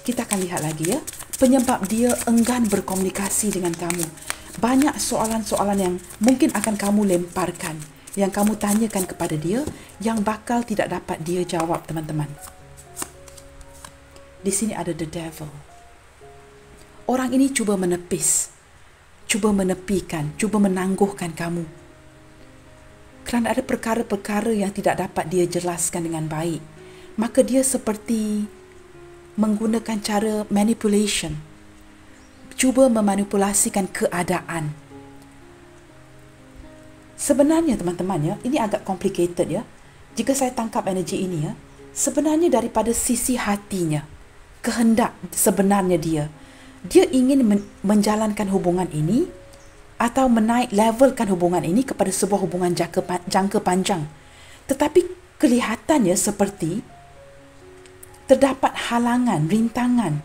Kita akan lihat lagi, ya. Penyebab dia enggan berkomunikasi dengan kamu. Banyak soalan-soalan yang mungkin akan kamu lemparkan, yang kamu tanyakan kepada dia, yang bakal tidak dapat dia jawab, teman-teman. Di sini ada the devil. Orang ini cuba menepis, cuba menepikan, cuba menangguhkan kamu. Kerana ada perkara-perkara yang tidak dapat dia jelaskan dengan baik. maka dia seperti menggunakan cara manipulation, cuba memanipulasikan keadaan. Sebenarnya teman-teman ya, ini agak complicated ya. Jika saya tangkap energi ini ya, sebenarnya daripada sisi hatinya, kehendak sebenarnya dia ingin menjalankan hubungan ini atau menaik levelkan hubungan ini kepada sebuah hubungan jangka panjang. Tetapi kelihatannya seperti terdapat halangan, rintangan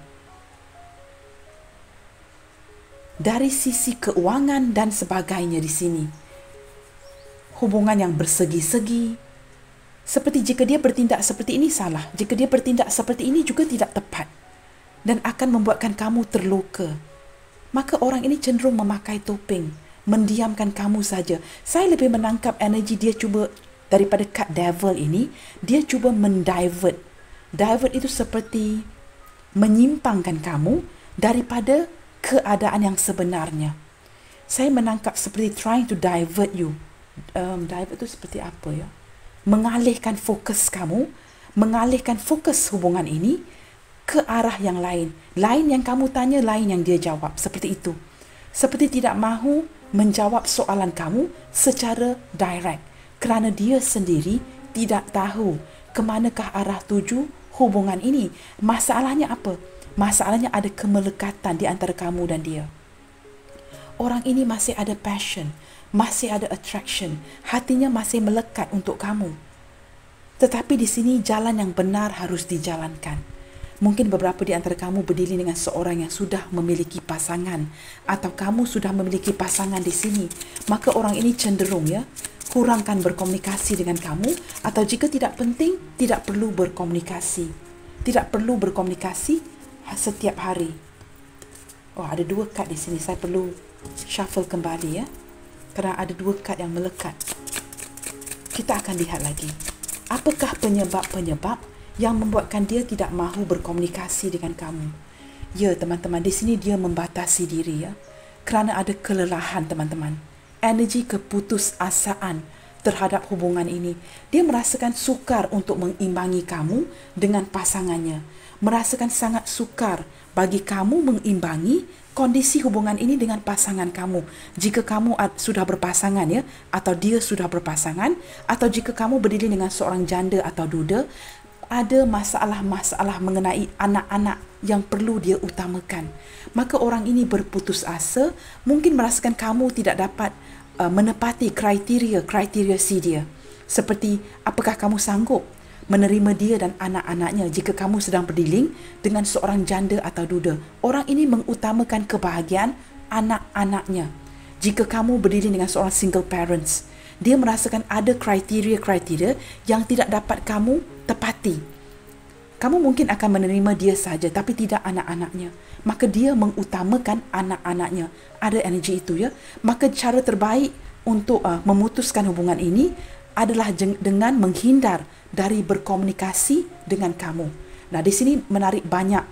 dari sisi keuangan dan sebagainya di sini. Hubungan yang bersegi-segi. Seperti jika dia bertindak seperti ini salah, jika dia bertindak seperti ini juga tidak tepat dan akan membuatkan kamu terluka. Maka orang ini cenderung memakai topeng, mendiamkan kamu saja. Saya lebih menangkap energi dia cuba daripada card devil ini, dia cuba mendivert. Divert itu seperti menyimpangkan kamu daripada keadaan yang sebenarnya. Saya menangkap seperti trying to divert you. Divert itu seperti apa ya? Mengalihkan fokus kamu, mengalihkan fokus hubungan ini ke arah yang lain. Lain yang kamu tanya, lain yang dia jawab. Seperti itu. Seperti tidak mahu menjawab soalan kamu secara direct. Kerana dia sendiri tidak tahu ke manakah arah tuju hubungan ini. Masalahnya apa? Masalahnya ada kemelekatan di antara kamu dan dia. Orang ini masih ada passion, masih ada attraction, hatinya masih melekat untuk kamu. Tetapi di sini jalan yang benar harus dijalankan. Mungkin beberapa di antara kamu berdiri dengan seorang yang sudah memiliki pasangan, atau kamu sudah memiliki pasangan di sini. Maka orang ini cenderung ya, kurangkan berkomunikasi dengan kamu, atau jika tidak penting, tidak perlu berkomunikasi. Tidak perlu berkomunikasi setiap hari. Oh, ada 2 kad di sini. Saya perlu shuffle kembali ya. Kerana ada 2 kad yang melekat. Kita akan lihat lagi. Apakah penyebab-penyebab yang membuatkan dia tidak mahu berkomunikasi dengan kamu? Ya, teman-teman, di sini dia membatasi diri ya. Kerana ada kelelahan, teman-teman. Energi keputusasaan terhadap hubungan ini. Dia merasakan sukar untuk mengimbangi kamu dengan pasangannya. Merasakan sangat sukar bagi kamu mengimbangi kondisi hubungan ini dengan pasangan kamu. Jika kamu sudah berpasangan ya, atau dia sudah berpasangan, atau jika kamu berdiri dengan seorang janda atau duda, ada masalah-masalah mengenai anak-anak yang perlu dia utamakan. Maka orang ini berputus asa, mungkin merasakan kamu tidak dapat menepati kriteria si dia. Seperti apakah kamu sanggup menerima dia dan anak-anaknya jika kamu sedang berdealing dengan seorang janda atau duda. Orang ini mengutamakan kebahagiaan anak-anaknya. Jika kamu berdiri dengan seorang single parents, dia merasakan ada kriteria-kriteria yang tidak dapat kamu tepati. Kamu mungkin akan menerima dia saja, tapi tidak anak-anaknya. Maka dia mengutamakan anak-anaknya. Ada energi itu ya. Maka cara terbaik untuk memutuskan hubungan ini adalah dengan menghindar dari berkomunikasi dengan kamu. Nah, di sini menarik banyak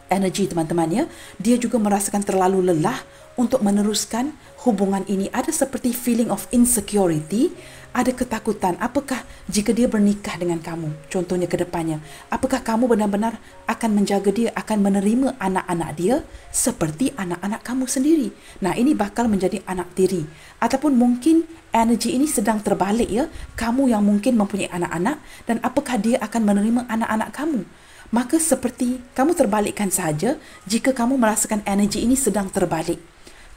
energi teman-teman ya. Dia juga merasakan terlalu lelah untuk meneruskan hubungan ini. Ada seperti feeling of insecurity, ada ketakutan. Apakah jika dia bernikah dengan kamu, contohnya ke depannya, apakah kamu benar-benar akan menjaga dia, akan menerima anak-anak dia seperti anak-anak kamu sendiri? Nah, ini bakal menjadi anak tiri. Ataupun mungkin energi ini sedang terbalik ya. Kamu yang mungkin mempunyai anak-anak, dan apakah dia akan menerima anak-anak kamu? Maka seperti kamu terbalikkan saja jika kamu merasakan energi ini sedang terbalik.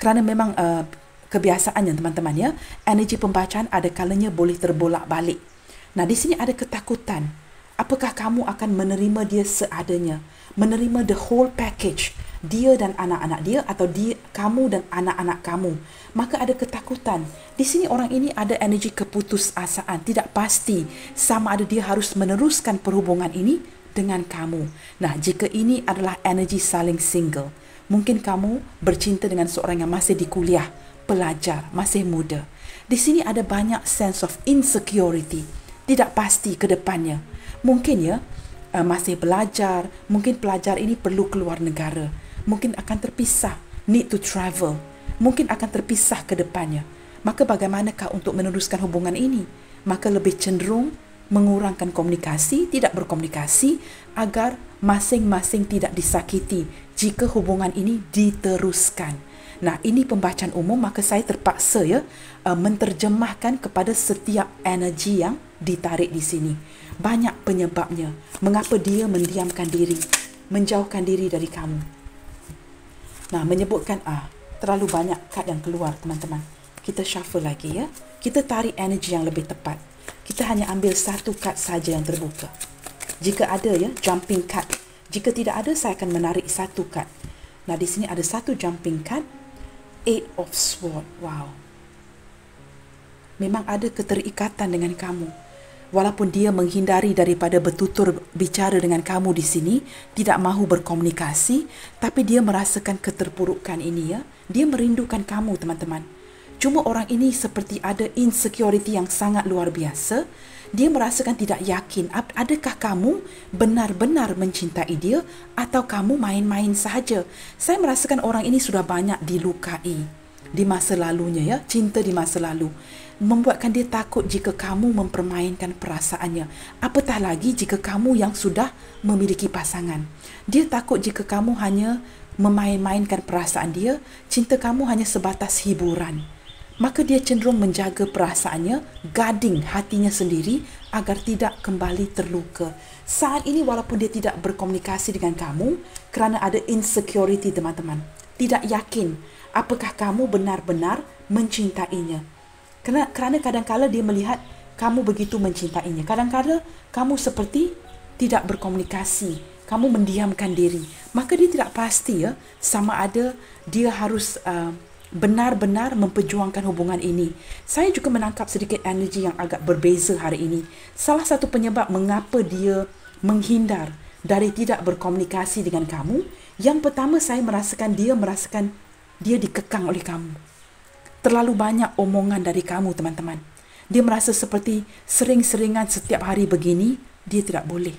Kerana memang kebiasaannya teman-teman ya, energi pembacaan ada kalanya boleh terbolak-balik. Nah, di sini ada ketakutan. Apakah kamu akan menerima dia seadanya? Menerima the whole package, dia dan anak-anak dia, atau dia, kamu dan anak-anak kamu? Maka ada ketakutan. Di sini orang ini ada energi keputusasaan, tidak pasti sama ada dia harus meneruskan perhubungan ini dengan kamu. Nah, jika ini adalah energi saling single, mungkin kamu bercinta dengan seorang yang masih di kuliah, pelajar, masih muda. Di sini ada banyak sense of insecurity, tidak pasti ke depannya. Mungkin ya, masih belajar, mungkin pelajar ini perlu keluar negara, mungkin akan terpisah, need to travel, mungkin akan terpisah ke depannya. Maka bagaimanakah untuk meneruskan hubungan ini? Maka lebih cenderung mengurangkan komunikasi, tidak berkomunikasi agar masing-masing tidak disakiti jika hubungan ini diteruskan. Nah, ini pembacaan umum, maka saya terpaksa menterjemahkan kepada setiap energi yang ditarik di sini. Banyak penyebabnya. Mengapa dia mendiamkan diri, menjauhkan diri dari kamu. Nah, menyebutkan terlalu banyak kad yang keluar, teman-teman. Kita shuffle lagi ya. Kita tarik energi yang lebih tepat. Kita hanya ambil satu kad saja yang terbuka. Jika ada jumping card. Jika tidak ada, saya akan menarik satu kad. Nah, di sini ada satu jumping card. 8 of Swords. Wow. Memang ada keterikatan dengan kamu. Walaupun dia menghindari daripada bertutur bicara dengan kamu di sini, tidak mahu berkomunikasi, tapi dia merasakan keterpurukan ini ya. Dia merindukan kamu, teman-teman. Cuma orang ini seperti ada insecurity yang sangat luar biasa. Dia merasakan tidak yakin, adakah kamu benar-benar mencintai dia atau kamu main-main sahaja. Saya merasakan orang ini sudah banyak dilukai di masa lalunya ya, cinta di masa lalu. Membuatkan dia takut jika kamu mempermainkan perasaannya. Apatah lagi jika kamu yang sudah memiliki pasangan. Dia takut jika kamu hanya memain-mainkan perasaan dia, cinta kamu hanya sebatas hiburan. Maka dia cenderung menjaga perasaannya, guarding hatinya sendiri agar tidak kembali terluka. Saat ini walaupun dia tidak berkomunikasi dengan kamu kerana ada insecurity, teman-teman. Tidak yakin apakah kamu benar-benar mencintainya. Kerana kadang-kala dia melihat kamu begitu mencintainya. Kadang-kala kamu seperti tidak berkomunikasi. Kamu mendiamkan diri. Maka dia tidak pasti sama ada dia harus benar-benar memperjuangkan hubungan ini. Saya juga menangkap sedikit energi yang agak berbeza hari ini. Salah satu penyebab mengapa dia menghindar dari tidak berkomunikasi dengan kamu, yang pertama saya merasakan dia dikekang oleh kamu. Terlalu banyak omongan dari kamu, teman-teman. Dia merasa seperti sering-seringan setiap hari begini, dia tidak boleh.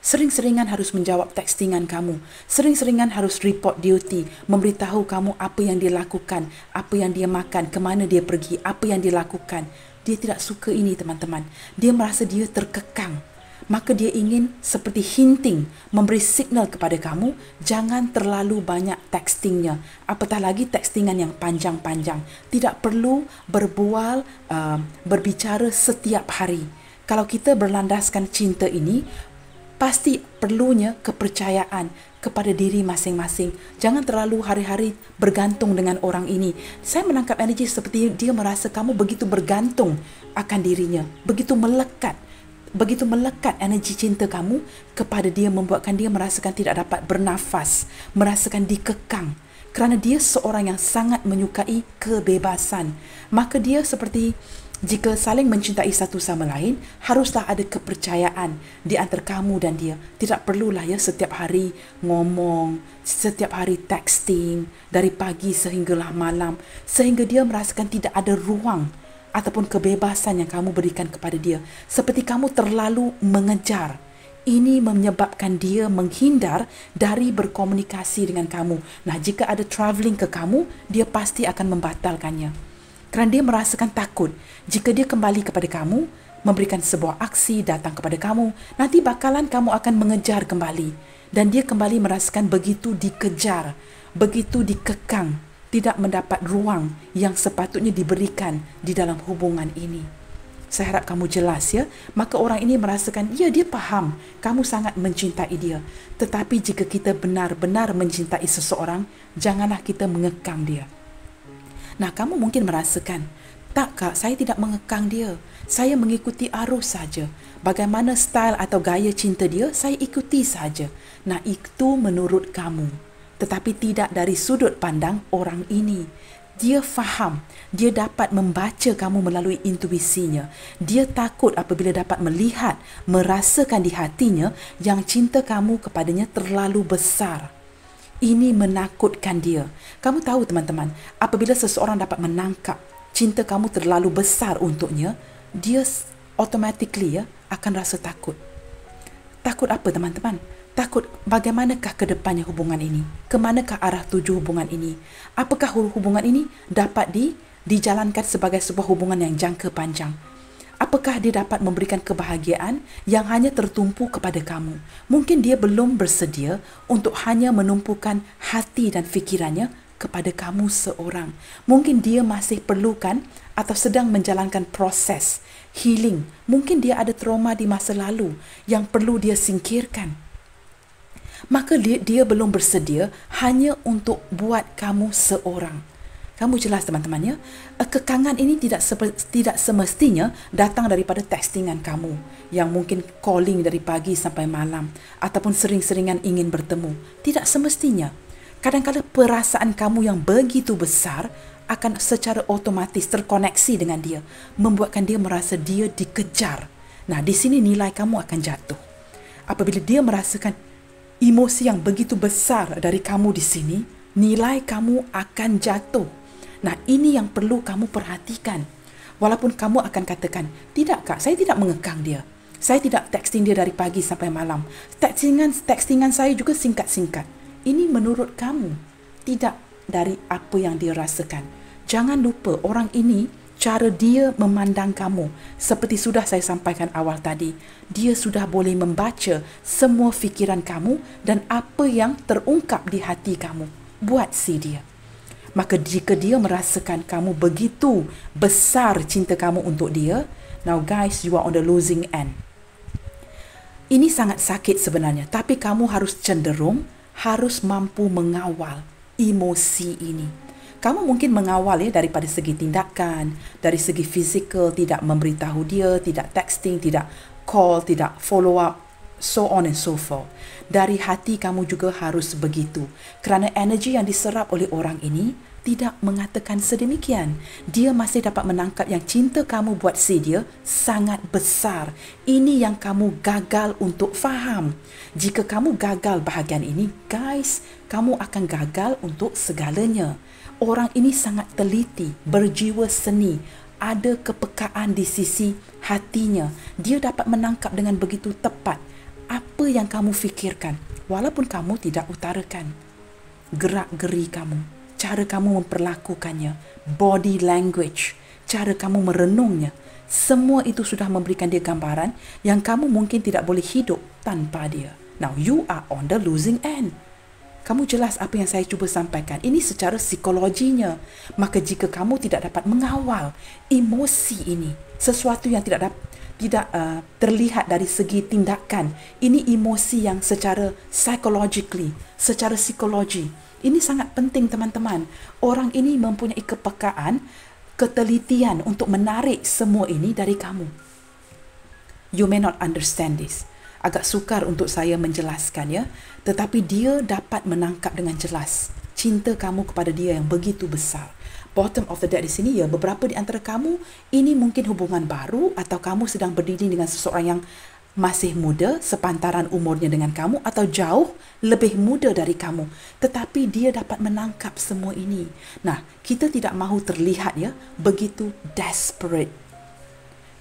Sering-seringan harus menjawab textingan kamu. Sering-seringan harus report duty, memberitahu kamu apa yang dia lakukan, apa yang dia makan, ke mana dia pergi, apa yang dia lakukan. Dia tidak suka ini, teman-teman. Dia merasa dia terkekang. Maka dia ingin seperti hinting, memberi signal kepada kamu, jangan terlalu banyak textingnya. Apatah lagi textingan yang panjang-panjang. Tidak perlu berbual, berbicara setiap hari. Kalau kita berlandaskan cinta ini, pasti perlunya kepercayaan kepada diri masing-masing. Jangan terlalu hari-hari bergantung dengan orang ini. Saya menangkap energi seperti dia merasa kamu begitu bergantung akan dirinya. Begitu melekat energi cinta kamu kepada dia, membuatkan dia merasakan tidak dapat bernafas, merasakan dikekang. Kerana dia seorang yang sangat menyukai kebebasan. Maka dia seperti jika saling mencintai satu sama lain, haruslah ada kepercayaan di antara kamu dan dia. Tidak perlulah setiap hari ngomong, setiap hari texting, dari pagi sehinggalah malam, sehingga dia merasakan tidak ada ruang ataupun kebebasan yang kamu berikan kepada dia. Seperti kamu terlalu mengejar. Ini menyebabkan dia menghindar dari berkomunikasi dengan kamu. Nah, jika ada travelling ke kamu, dia pasti akan membatalkannya. Kerana dia merasakan takut jika dia kembali kepada kamu, memberikan sebuah aksi, datang kepada kamu, nanti bakalan kamu akan mengejar kembali. Dan dia kembali merasakan begitu dikejar, begitu dikekang, tidak mendapat ruang yang sepatutnya diberikan di dalam hubungan ini. Saya harap kamu jelas ya. Maka orang ini merasakan, ya dia faham kamu sangat mencintai dia. Tetapi jika kita benar-benar mencintai seseorang, janganlah kita mengekang dia. Nah, kamu mungkin merasakan, tak kak, saya tidak mengekang dia. Saya mengikuti arus saja. Bagaimana style atau gaya cinta dia, saya ikuti saja. Nah, itu menurut kamu. Tetapi tidak dari sudut pandang orang ini. Dia faham, dia dapat membaca kamu melalui intuisinya. Dia takut apabila dapat melihat, merasakan di hatinya yang cinta kamu kepadanya terlalu besar. Ini menakutkan dia. Kamu tahu teman-teman, apabila seseorang dapat menangkap cinta kamu terlalu besar untuknya, dia automatically akan rasa takut. Takut apa teman-teman? Takut bagaimanakah ke depannya hubungan ini? Ke manakah arah tuju hubungan ini? Apakah hubungan ini dapat dijalankan sebagai sebuah hubungan yang jangka panjang? Apakah dia dapat memberikan kebahagiaan yang hanya tertumpu kepada kamu? Mungkin dia belum bersedia untuk hanya menumpukan hati dan fikirannya kepada kamu seorang. Mungkin dia masih perlukan atau sedang menjalankan proses healing. Mungkin dia ada trauma di masa lalu yang perlu dia singkirkan. Maka dia belum bersedia hanya untuk buat kamu seorang. Kamu jelas teman-teman ya? Kekangan ini tidak semestinya datang daripada textingan kamu yang mungkin calling dari pagi sampai malam ataupun sering-seringan ingin bertemu. Tidak semestinya. Kadang-kadang perasaan kamu yang begitu besar akan secara otomatis terkoneksi dengan dia, membuatkan dia merasa dia dikejar. Nah, di sini nilai kamu akan jatuh. Apabila dia merasakan emosi yang begitu besar dari kamu di sini, nilai kamu akan jatuh. Nah, ini yang perlu kamu perhatikan. Walaupun kamu akan katakan, tidak kak, saya tidak mengekang dia. Saya tidak texting dia dari pagi sampai malam. Textingan saya juga singkat-singkat. Ini menurut kamu, tidak dari apa yang dia rasakan. Jangan lupa, orang ini, cara dia memandang kamu, seperti sudah saya sampaikan awal tadi, dia sudah boleh membaca semua fikiran kamu dan apa yang terungkap di hati kamu. Buat si dia. Maka jika dia merasakan kamu begitu besar cinta kamu untuk dia, now guys, you are on the losing end. Ini sangat sakit sebenarnya, tapi kamu harus cenderung, harus mampu mengawal emosi ini. Kamu mungkin mengawal ya daripada segi tindakan, dari segi fizikal, tidak memberitahu dia, tidak texting, tidak call, tidak follow up, so on and so forth. Dari hati kamu juga harus begitu. Kerana energi yang diserap oleh orang ini tidak mengatakan sedemikian. Dia masih dapat menangkap yang cinta kamu buat si dia sangat besar. Ini yang kamu gagal untuk faham. Jika kamu gagal bahagian ini, guys, kamu akan gagal untuk segalanya. Orang ini sangat teliti, berjiwa seni, ada kepekaan di sisi hatinya. Dia dapat menangkap dengan begitu tepat apa yang kamu fikirkan, walaupun kamu tidak utarakan. Gerak-geri kamu, cara kamu memperlakukannya, body language, cara kamu merenungnya, semua itu sudah memberikan dia gambaran yang kamu mungkin tidak boleh hidup tanpa dia. Now you are on the losing end. Kamu jelas apa yang saya cuba sampaikan. Ini secara psikologinya. Maka jika kamu tidak dapat mengawal emosi ini, sesuatu yang tidak terlihat dari segi tindakan, ini emosi yang secara secara psikologi. Ini sangat penting teman-teman. Orang ini mempunyai kepekaan, ketelitian untuk menarik semua ini dari kamu. You may not understand this. Agak sukar untuk saya menjelaskan ya, tetapi dia dapat menangkap dengan jelas cinta kamu kepada dia yang begitu besar. Bottom of the deck di sini ya, beberapa di antara kamu ini mungkin hubungan baru atau kamu sedang berdiri dengan seseorang yang masih muda, sepantaran umurnya dengan kamu atau jauh lebih muda dari kamu. Tetapi dia dapat menangkap semua ini. Nah, kita tidak mahu terlihat ya begitu desperate.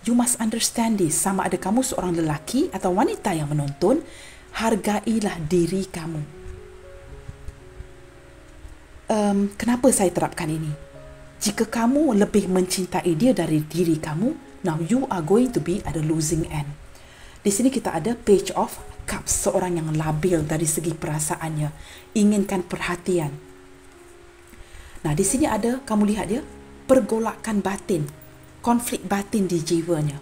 You must understand this. Sama ada kamu seorang lelaki atau wanita yang menonton, hargailah diri kamu. Kenapa saya terapkan ini? Jika kamu lebih mencintai dia dari diri kamu, now you are going to be at the losing end. Di sini kita ada Page of Cups, seorang yang labil dari segi perasaannya, inginkan perhatian. Nah, di sini ada, kamu lihat ya, pergolakan batin, konflik batin di jiwanya.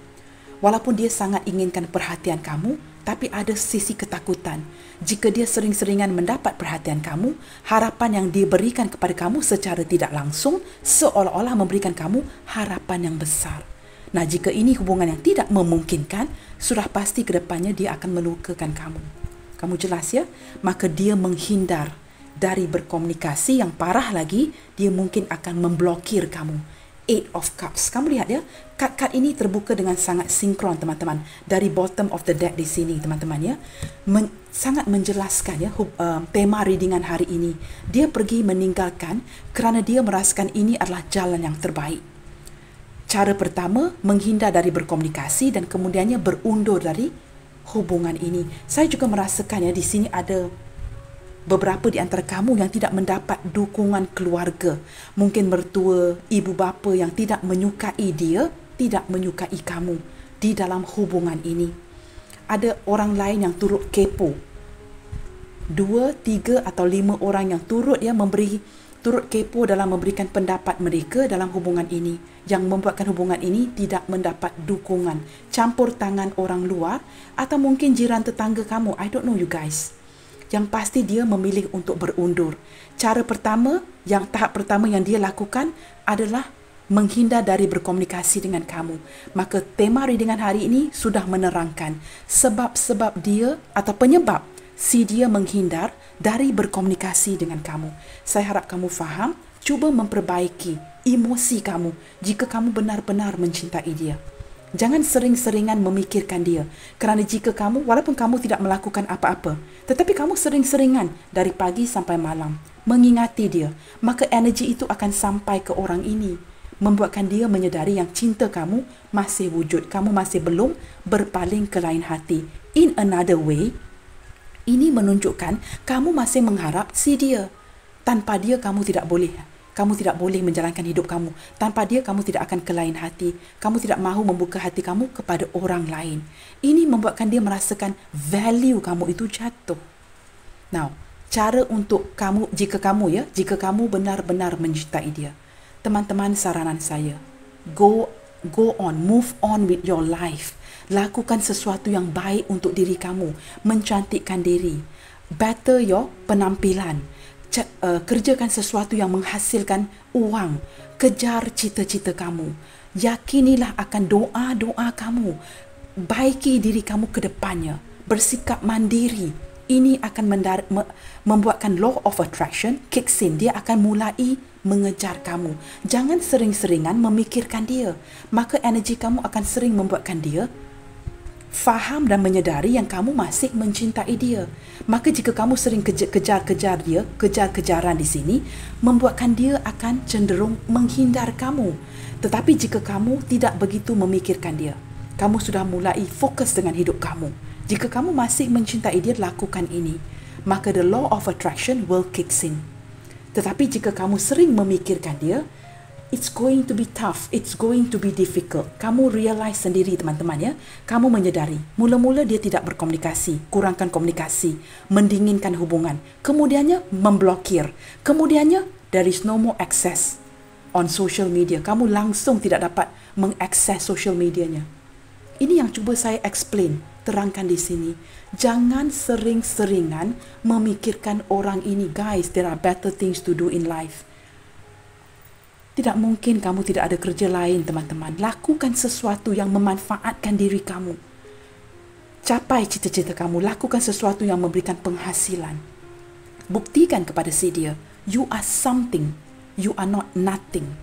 Walaupun dia sangat inginkan perhatian kamu, tapi ada sisi ketakutan. Jika dia sering-seringan mendapat perhatian kamu, harapan yang diberikan kepada kamu secara tidak langsung seolah-olah memberikan kamu harapan yang besar. Nah, jika ini hubungan yang tidak memungkinkan, sudah pasti ke depannya dia akan melukakan kamu. Kamu jelas ya? Maka dia menghindar dari berkomunikasi. Yang parah lagi, dia mungkin akan memblokir kamu. Eight of Cups. Kamu lihat ya, kad-kad ini terbuka dengan sangat sinkron teman-teman. Dari bottom of the deck di sini teman-teman ya. Sangat menjelaskan ya tema readingan hari ini. Dia pergi meninggalkan kerana dia merasakan ini adalah jalan yang terbaik. Cara pertama, menghindar dari berkomunikasi dan kemudiannya berundur dari hubungan ini. Saya juga merasakan ya di sini ada beberapa di antara kamu yang tidak mendapat dukungan keluarga. Mungkin mertua, ibu bapa yang tidak menyukai dia tidak menyukai kamu di dalam hubungan ini. Ada orang lain yang turut kepo. 2, 3 atau 5 orang yang turut kepo dalam memberikan pendapat mereka dalam hubungan ini, yang membuatkan hubungan ini tidak mendapat dukungan, campur tangan orang luar atau mungkin jiran tetangga kamu. I don't know you guys. Yang pasti dia memilih untuk berundur. Tahap pertama yang dia lakukan adalah menghindar dari berkomunikasi dengan kamu. Maka tema readingan hari ini sudah menerangkan sebab-sebab dia atau penyebab si dia menghindar dari berkomunikasi dengan kamu. Saya harap kamu faham, cuba memperbaiki emosi kamu jika kamu benar-benar mencintai dia. Jangan sering-seringan memikirkan dia. Kerana jika kamu, walaupun kamu tidak melakukan apa-apa, tetapi kamu sering-seringan dari pagi sampai malam mengingati dia, maka energi itu akan sampai ke orang ini, membuatkan dia menyedari yang cinta kamu masih wujud. Kamu masih belum berpaling ke lain hati. In another way, ini menunjukkan kamu masih mengharap si dia. Tanpa dia kamu tidak boleh menjalankan hidup kamu. Tanpa dia kamu tidak akan ke lain hati. Kamu tidak mahu membuka hati kamu kepada orang lain. Ini membuatkan dia merasakan value kamu itu jatuh. Now, cara untuk kamu, jika kamu benar-benar mencintai dia, teman-teman, saranan saya, go on, move on with your life. Lakukan sesuatu yang baik untuk diri kamu, mencantikkan diri, better your penampilan, kerjakan sesuatu yang menghasilkan uang, kejar cita-cita kamu, yakinilah akan doa-doa kamu, baiki diri kamu ke depannya, bersikap mandiri. Ini akan membuatkan law of attraction kicks in. Dia akan mulai mengejar kamu. Jangan sering-seringan memikirkan dia, maka energi kamu akan sering membuatkan dia faham dan menyedari yang kamu masih mencintai dia. Maka jika kamu sering kejar-kejar dia, kejar-kejaran di sini, membuatkan dia akan cenderung menghindar kamu. Tetapi jika kamu tidak begitu memikirkan dia, kamu sudah mulai fokus dengan hidup kamu. Jika kamu masih mencintai dia, lakukan ini, maka the law of attraction will kick in. Tetapi jika kamu sering memikirkan dia, it's going to be tough. It's going to be difficult. Kamu realize sendiri, teman-teman, ya. Kamu menyedari. Mula-mula dia tidak berkomunikasi. Kurangkan komunikasi. Mendinginkan hubungan. Kemudiannya, memblokir. Kemudiannya, there is no more access on social media. Kamu langsung tidak dapat mengakses social medianya. Ini yang cuba saya explain, terangkan di sini. Jangan sering-seringan memikirkan orang ini. Guys, there are better things to do in life. Tidak mungkin kamu tidak ada kerja lain, teman-teman. Lakukan sesuatu yang memanfaatkan diri kamu. Capai cita-cita kamu. Lakukan sesuatu yang memberikan penghasilan. Buktikan kepada si dia, you are something. You are not nothing.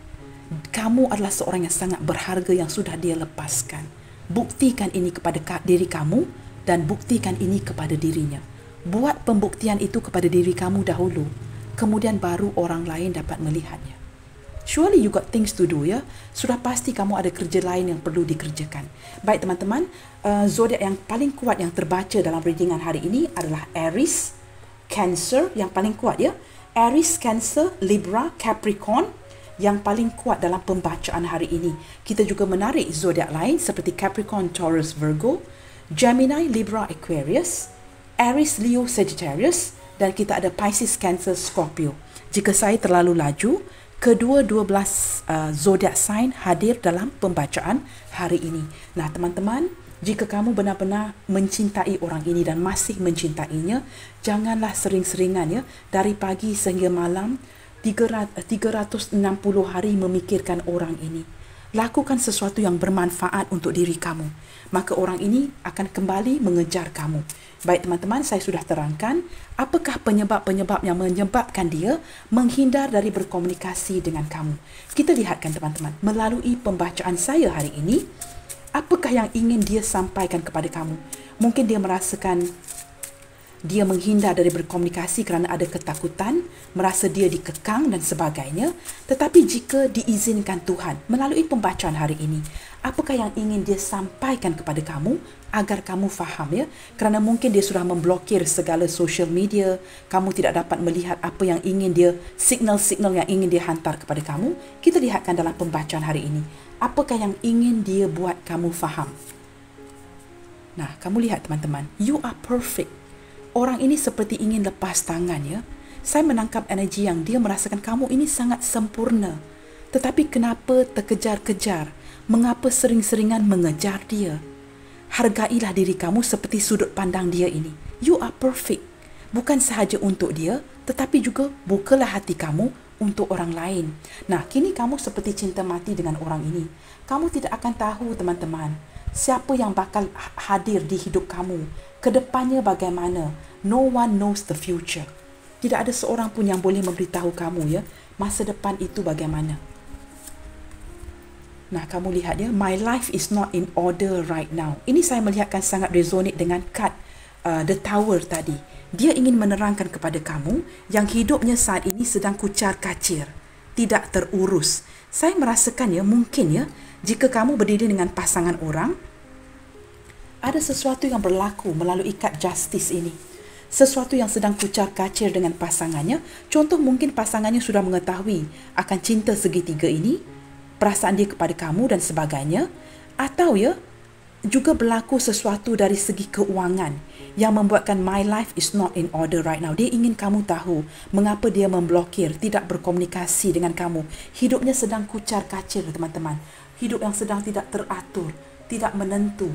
Kamu adalah seorang yang sangat berharga yang sudah dia lepaskan. Buktikan ini kepada diri kamu dan buktikan ini kepada dirinya. Buat pembuktian itu kepada diri kamu dahulu. Kemudian baru orang lain dapat melihatnya. Surely you got things to do, ya. Sudah pasti kamu ada kerja lain yang perlu dikerjakan. Baik, teman-teman, zodiak yang paling kuat yang terbaca dalam readingan hari ini adalah Aries, Cancer yang paling kuat, ya. Aries, Cancer, Libra, Capricorn yang paling kuat dalam pembacaan hari ini. Kita juga menarik zodiak lain seperti Capricorn, Taurus, Virgo, Gemini, Libra, Aquarius, Aries, Leo, Sagittarius, dan kita ada Pisces, Cancer, Scorpio. Jika saya terlalu laju, kedua 12 zodiak sign hadir dalam pembacaan hari ini. Nah, teman-teman, jika kamu benar-benar mencintai orang ini dan masih mencintainya, janganlah sering-seringan, ya, dari pagi sehingga malam 360 hari memikirkan orang ini. Lakukan sesuatu yang bermanfaat untuk diri kamu, maka orang ini akan kembali mengejar kamu. Baik, teman-teman, saya sudah terangkan apakah penyebab-penyebab yang menyebabkan dia menghindar dari berkomunikasi dengan kamu. Kita lihatkan, teman-teman, melalui pembacaan saya hari ini, apakah yang ingin dia sampaikan kepada kamu. Mungkin dia merasakan dia menghindar dari berkomunikasi kerana ada ketakutan, merasa dia dikekang dan sebagainya. Tetapi jika diizinkan Tuhan melalui pembacaan hari ini, apakah yang ingin dia sampaikan kepada kamu agar kamu faham, ya? Kerana mungkin dia sudah memblokir segala social media, kamu tidak dapat melihat apa yang ingin dia, signal-signal yang ingin dia hantar kepada kamu. Kita lihatkan dalam pembacaan hari ini. Apakah yang ingin dia buat kamu faham? Nah, kamu lihat teman-teman, you are perfect. Orang ini seperti ingin lepas tangan ya. Saya menangkap energi yang dia merasakan kamu ini sangat sempurna. Tetapi kenapa terkejar-kejar? Mengapa sering-seringan mengejar dia? Hargailah diri kamu seperti sudut pandang dia ini. You are perfect. Bukan sahaja untuk dia, tetapi juga bukalah hati kamu untuk orang lain. Nah, kini kamu seperti cinta mati dengan orang ini. Kamu tidak akan tahu, teman-teman, siapa yang bakal hadir di hidup kamu. Kedepannya bagaimana? No one knows the future. Tidak ada seorang pun yang boleh memberitahu kamu ya, masa depan itu bagaimana. Nah, kamu lihat ya, my life is not in order right now. Ini saya melihatkan sangat resonate dengan card The Tower tadi. Dia ingin menerangkan kepada kamu yang hidupnya saat ini sedang kucar-kacir, tidak terurus. Saya merasakan ya, mungkin ya, jika kamu berdiri dengan pasangan orang, ada sesuatu yang berlaku melalui kad justice ini. Sesuatu yang sedang kucar-kacir dengan pasangannya. Contoh, mungkin pasangannya sudah mengetahui akan cinta segitiga ini, perasaan dia kepada kamu dan sebagainya. Atau ya, juga berlaku sesuatu dari segi keuangan yang membuatkan my life is not in order right now. Dia ingin kamu tahu mengapa dia memblokir, tidak berkomunikasi dengan kamu. Hidupnya sedang kucar-kacir, teman-teman. Hidup yang sedang tidak teratur, tidak menentu.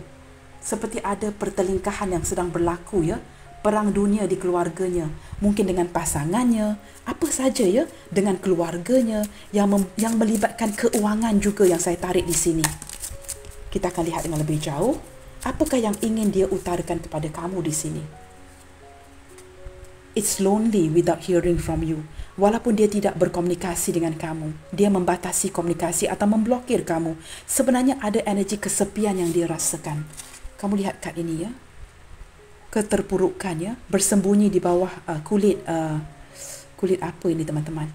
Seperti ada pertelingkahan yang sedang berlaku ya. Perang dunia di keluarganya, mungkin dengan pasangannya, apa saja ya, dengan keluarganya yang melibatkan keuangan juga yang saya tarik di sini. Kita akan lihat dengan lebih jauh, apakah yang ingin dia utarakan kepada kamu di sini. It's lonely without hearing from you. Walaupun dia tidak berkomunikasi dengan kamu, dia membatasi komunikasi atau memblokir kamu, sebenarnya ada energi kesepian yang dia rasakan. Kamu lihat kad ini ya. Keterpurukan ya, bersembunyi di bawah kulit apa ini teman-teman?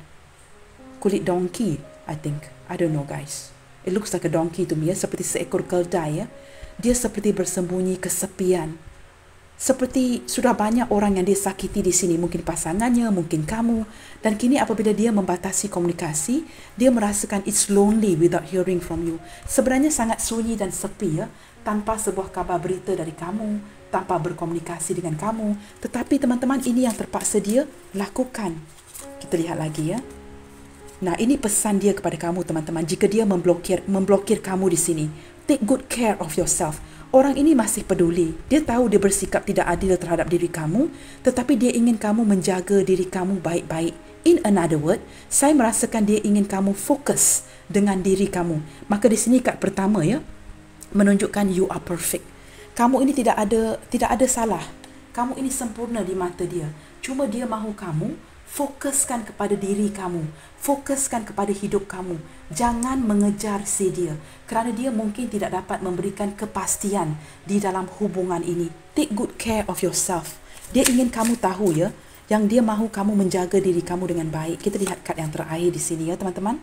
Kulit donkey, I think. I don't know guys. It looks like a donkey to me ya, seperti seekor keldai ya. Dia seperti bersembunyi kesepian. Seperti sudah banyak orang yang dia sakiti di sini, mungkin pasangannya, mungkin kamu. Dan kini apabila dia membatasi komunikasi, dia merasakan it's lonely without hearing from you. Sebenarnya sangat sunyi dan sepi ya, tanpa sebuah kabar berita dari kamu, tanpa berkomunikasi dengan kamu. Tetapi teman-teman, ini yang terpaksa dia lakukan. Kita lihat lagi ya. Nah, ini pesan dia kepada kamu teman-teman. Jika dia memblokir kamu di sini, take good care of yourself. Orang ini masih peduli. Dia tahu dia bersikap tidak adil terhadap diri kamu, tetapi dia ingin kamu menjaga diri kamu baik-baik. In another word, saya merasakan dia ingin kamu fokus dengan diri kamu. Maka di sini kad pertama ya, menunjukkan you are perfect. Kamu ini tidak ada salah. Kamu ini sempurna di mata dia. Cuma dia mahu kamu fokuskan kepada diri kamu. Fokuskan kepada hidup kamu. Jangan mengejar si dia. Kerana dia mungkin tidak dapat memberikan kepastian di dalam hubungan ini. Take good care of yourself. Dia ingin kamu tahu ya, yang dia mahu kamu menjaga diri kamu dengan baik. Kita lihat kad yang terakhir di sini ya teman-teman.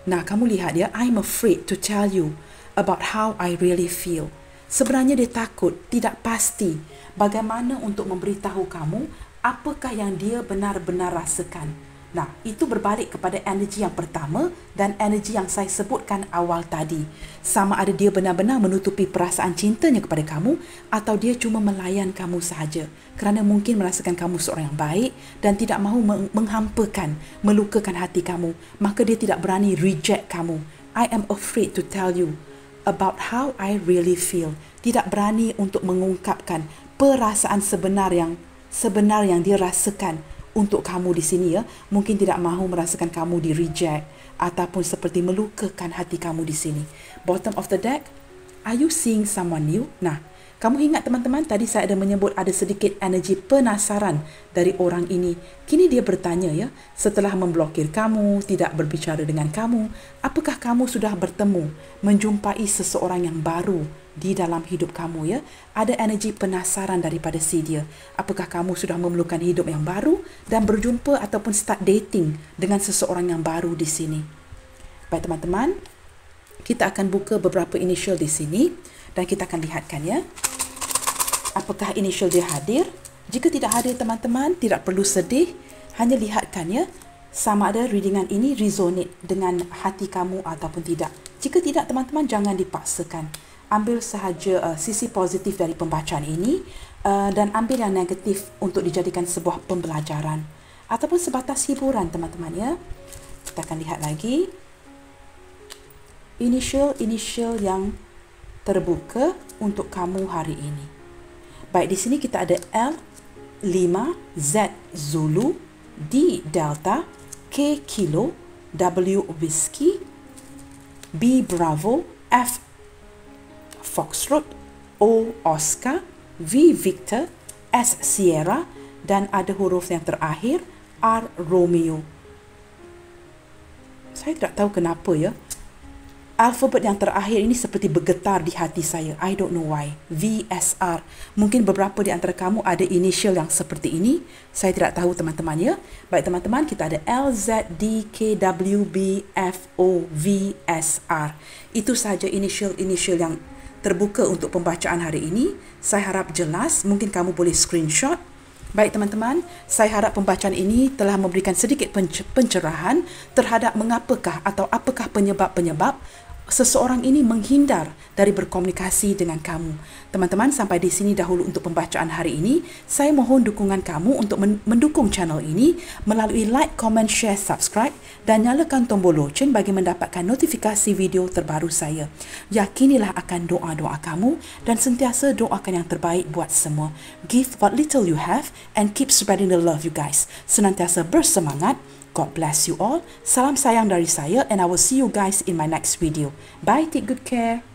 Nah, kamu lihat ya, I'm afraid to tell you about how I really feel. Sebenarnya dia takut, tidak pasti bagaimana untuk memberitahu kamu apakah yang dia benar-benar rasakan. Nah, itu berbalik kepada energi yang pertama dan energi yang saya sebutkan awal tadi. Sama ada dia benar-benar menutupi perasaan cintanya kepada kamu atau dia cuma melayan kamu sahaja. Kerana mungkin merasakan kamu seorang yang baik dan tidak mahu menghampakan, melukakan hati kamu. Maka dia tidak berani reject kamu. I am afraid to tell you about how I really feel. Tidak berani untuk mengungkapkan perasaan sebenar yang dia rasakan untuk kamu di sini ya. Mungkin tidak mahu merasakan kamu di reject ataupun seperti melukakan hati kamu di sini. Bottom of the deck, are you seeing someone new? Nah, kamu ingat teman-teman, tadi saya ada menyebut ada sedikit energi penasaran dari orang ini. Kini dia bertanya ya, setelah memblokir kamu, tidak berbicara dengan kamu, apakah kamu sudah bertemu, menjumpai seseorang yang baru di dalam hidup kamu ya? Ada energi penasaran daripada si dia. Apakah kamu sudah memerlukan hidup yang baru dan berjumpa ataupun start dating dengan seseorang yang baru di sini? Baik teman-teman, kita akan buka beberapa initial di sini dan kita akan lihatkan ya. Apakah initial dia hadir? Jika tidak hadir teman-teman, tidak perlu sedih. Hanya lihatkan ya. sama ada readingan ini resonate dengan hati kamu ataupun tidak. Jika tidak, teman-teman jangan dipaksakan. Ambil sahaja sisi positif dari pembacaan ini dan ambil yang negatif untuk dijadikan sebuah pembelajaran ataupun sebatas hiburan, teman-teman ya. Kita akan lihat lagi inisial yang terbuka untuk kamu hari ini. Baik, di sini kita ada L, 5, Z Zulu, D Delta, K Kilo, W Whiskey, B Bravo, F Foxtrot, O Oscar, V Victor, S Sierra, dan ada huruf yang terakhir R Romeo. Saya tidak tahu kenapa ya, alfabet yang terakhir ini seperti bergetar di hati saya. I don't know why. VSR. Mungkin beberapa di antara kamu ada inisial yang seperti ini. Saya tidak tahu, teman-teman ya. Baik, teman-teman, kita ada LZDKWBFOVSR. Itu sahaja inisial yang terbuka untuk pembacaan hari ini. Saya harap jelas. Mungkin kamu boleh screenshot. Baik, teman-teman, saya harap pembacaan ini telah memberikan sedikit pencerahan terhadap mengapakah atau apakah penyebab-penyebab seseorang ini menghindar dari berkomunikasi dengan kamu. Teman-teman, sampai di sini dahulu untuk pembacaan hari ini. Saya mohon dukungan kamu untuk mendukung channel ini melalui like, comment, share, subscribe dan nyalakan tombol loceng bagi mendapatkan notifikasi video terbaru saya. Yakinilah akan doa-doa kamu dan sentiasa doakan yang terbaik buat semua. Give what little you have and keep spreading the love, you guys. Senantiasa bersemangat. God bless you all. Salam sayang dari saya and I will see you guys in my next video. Bye, take good care.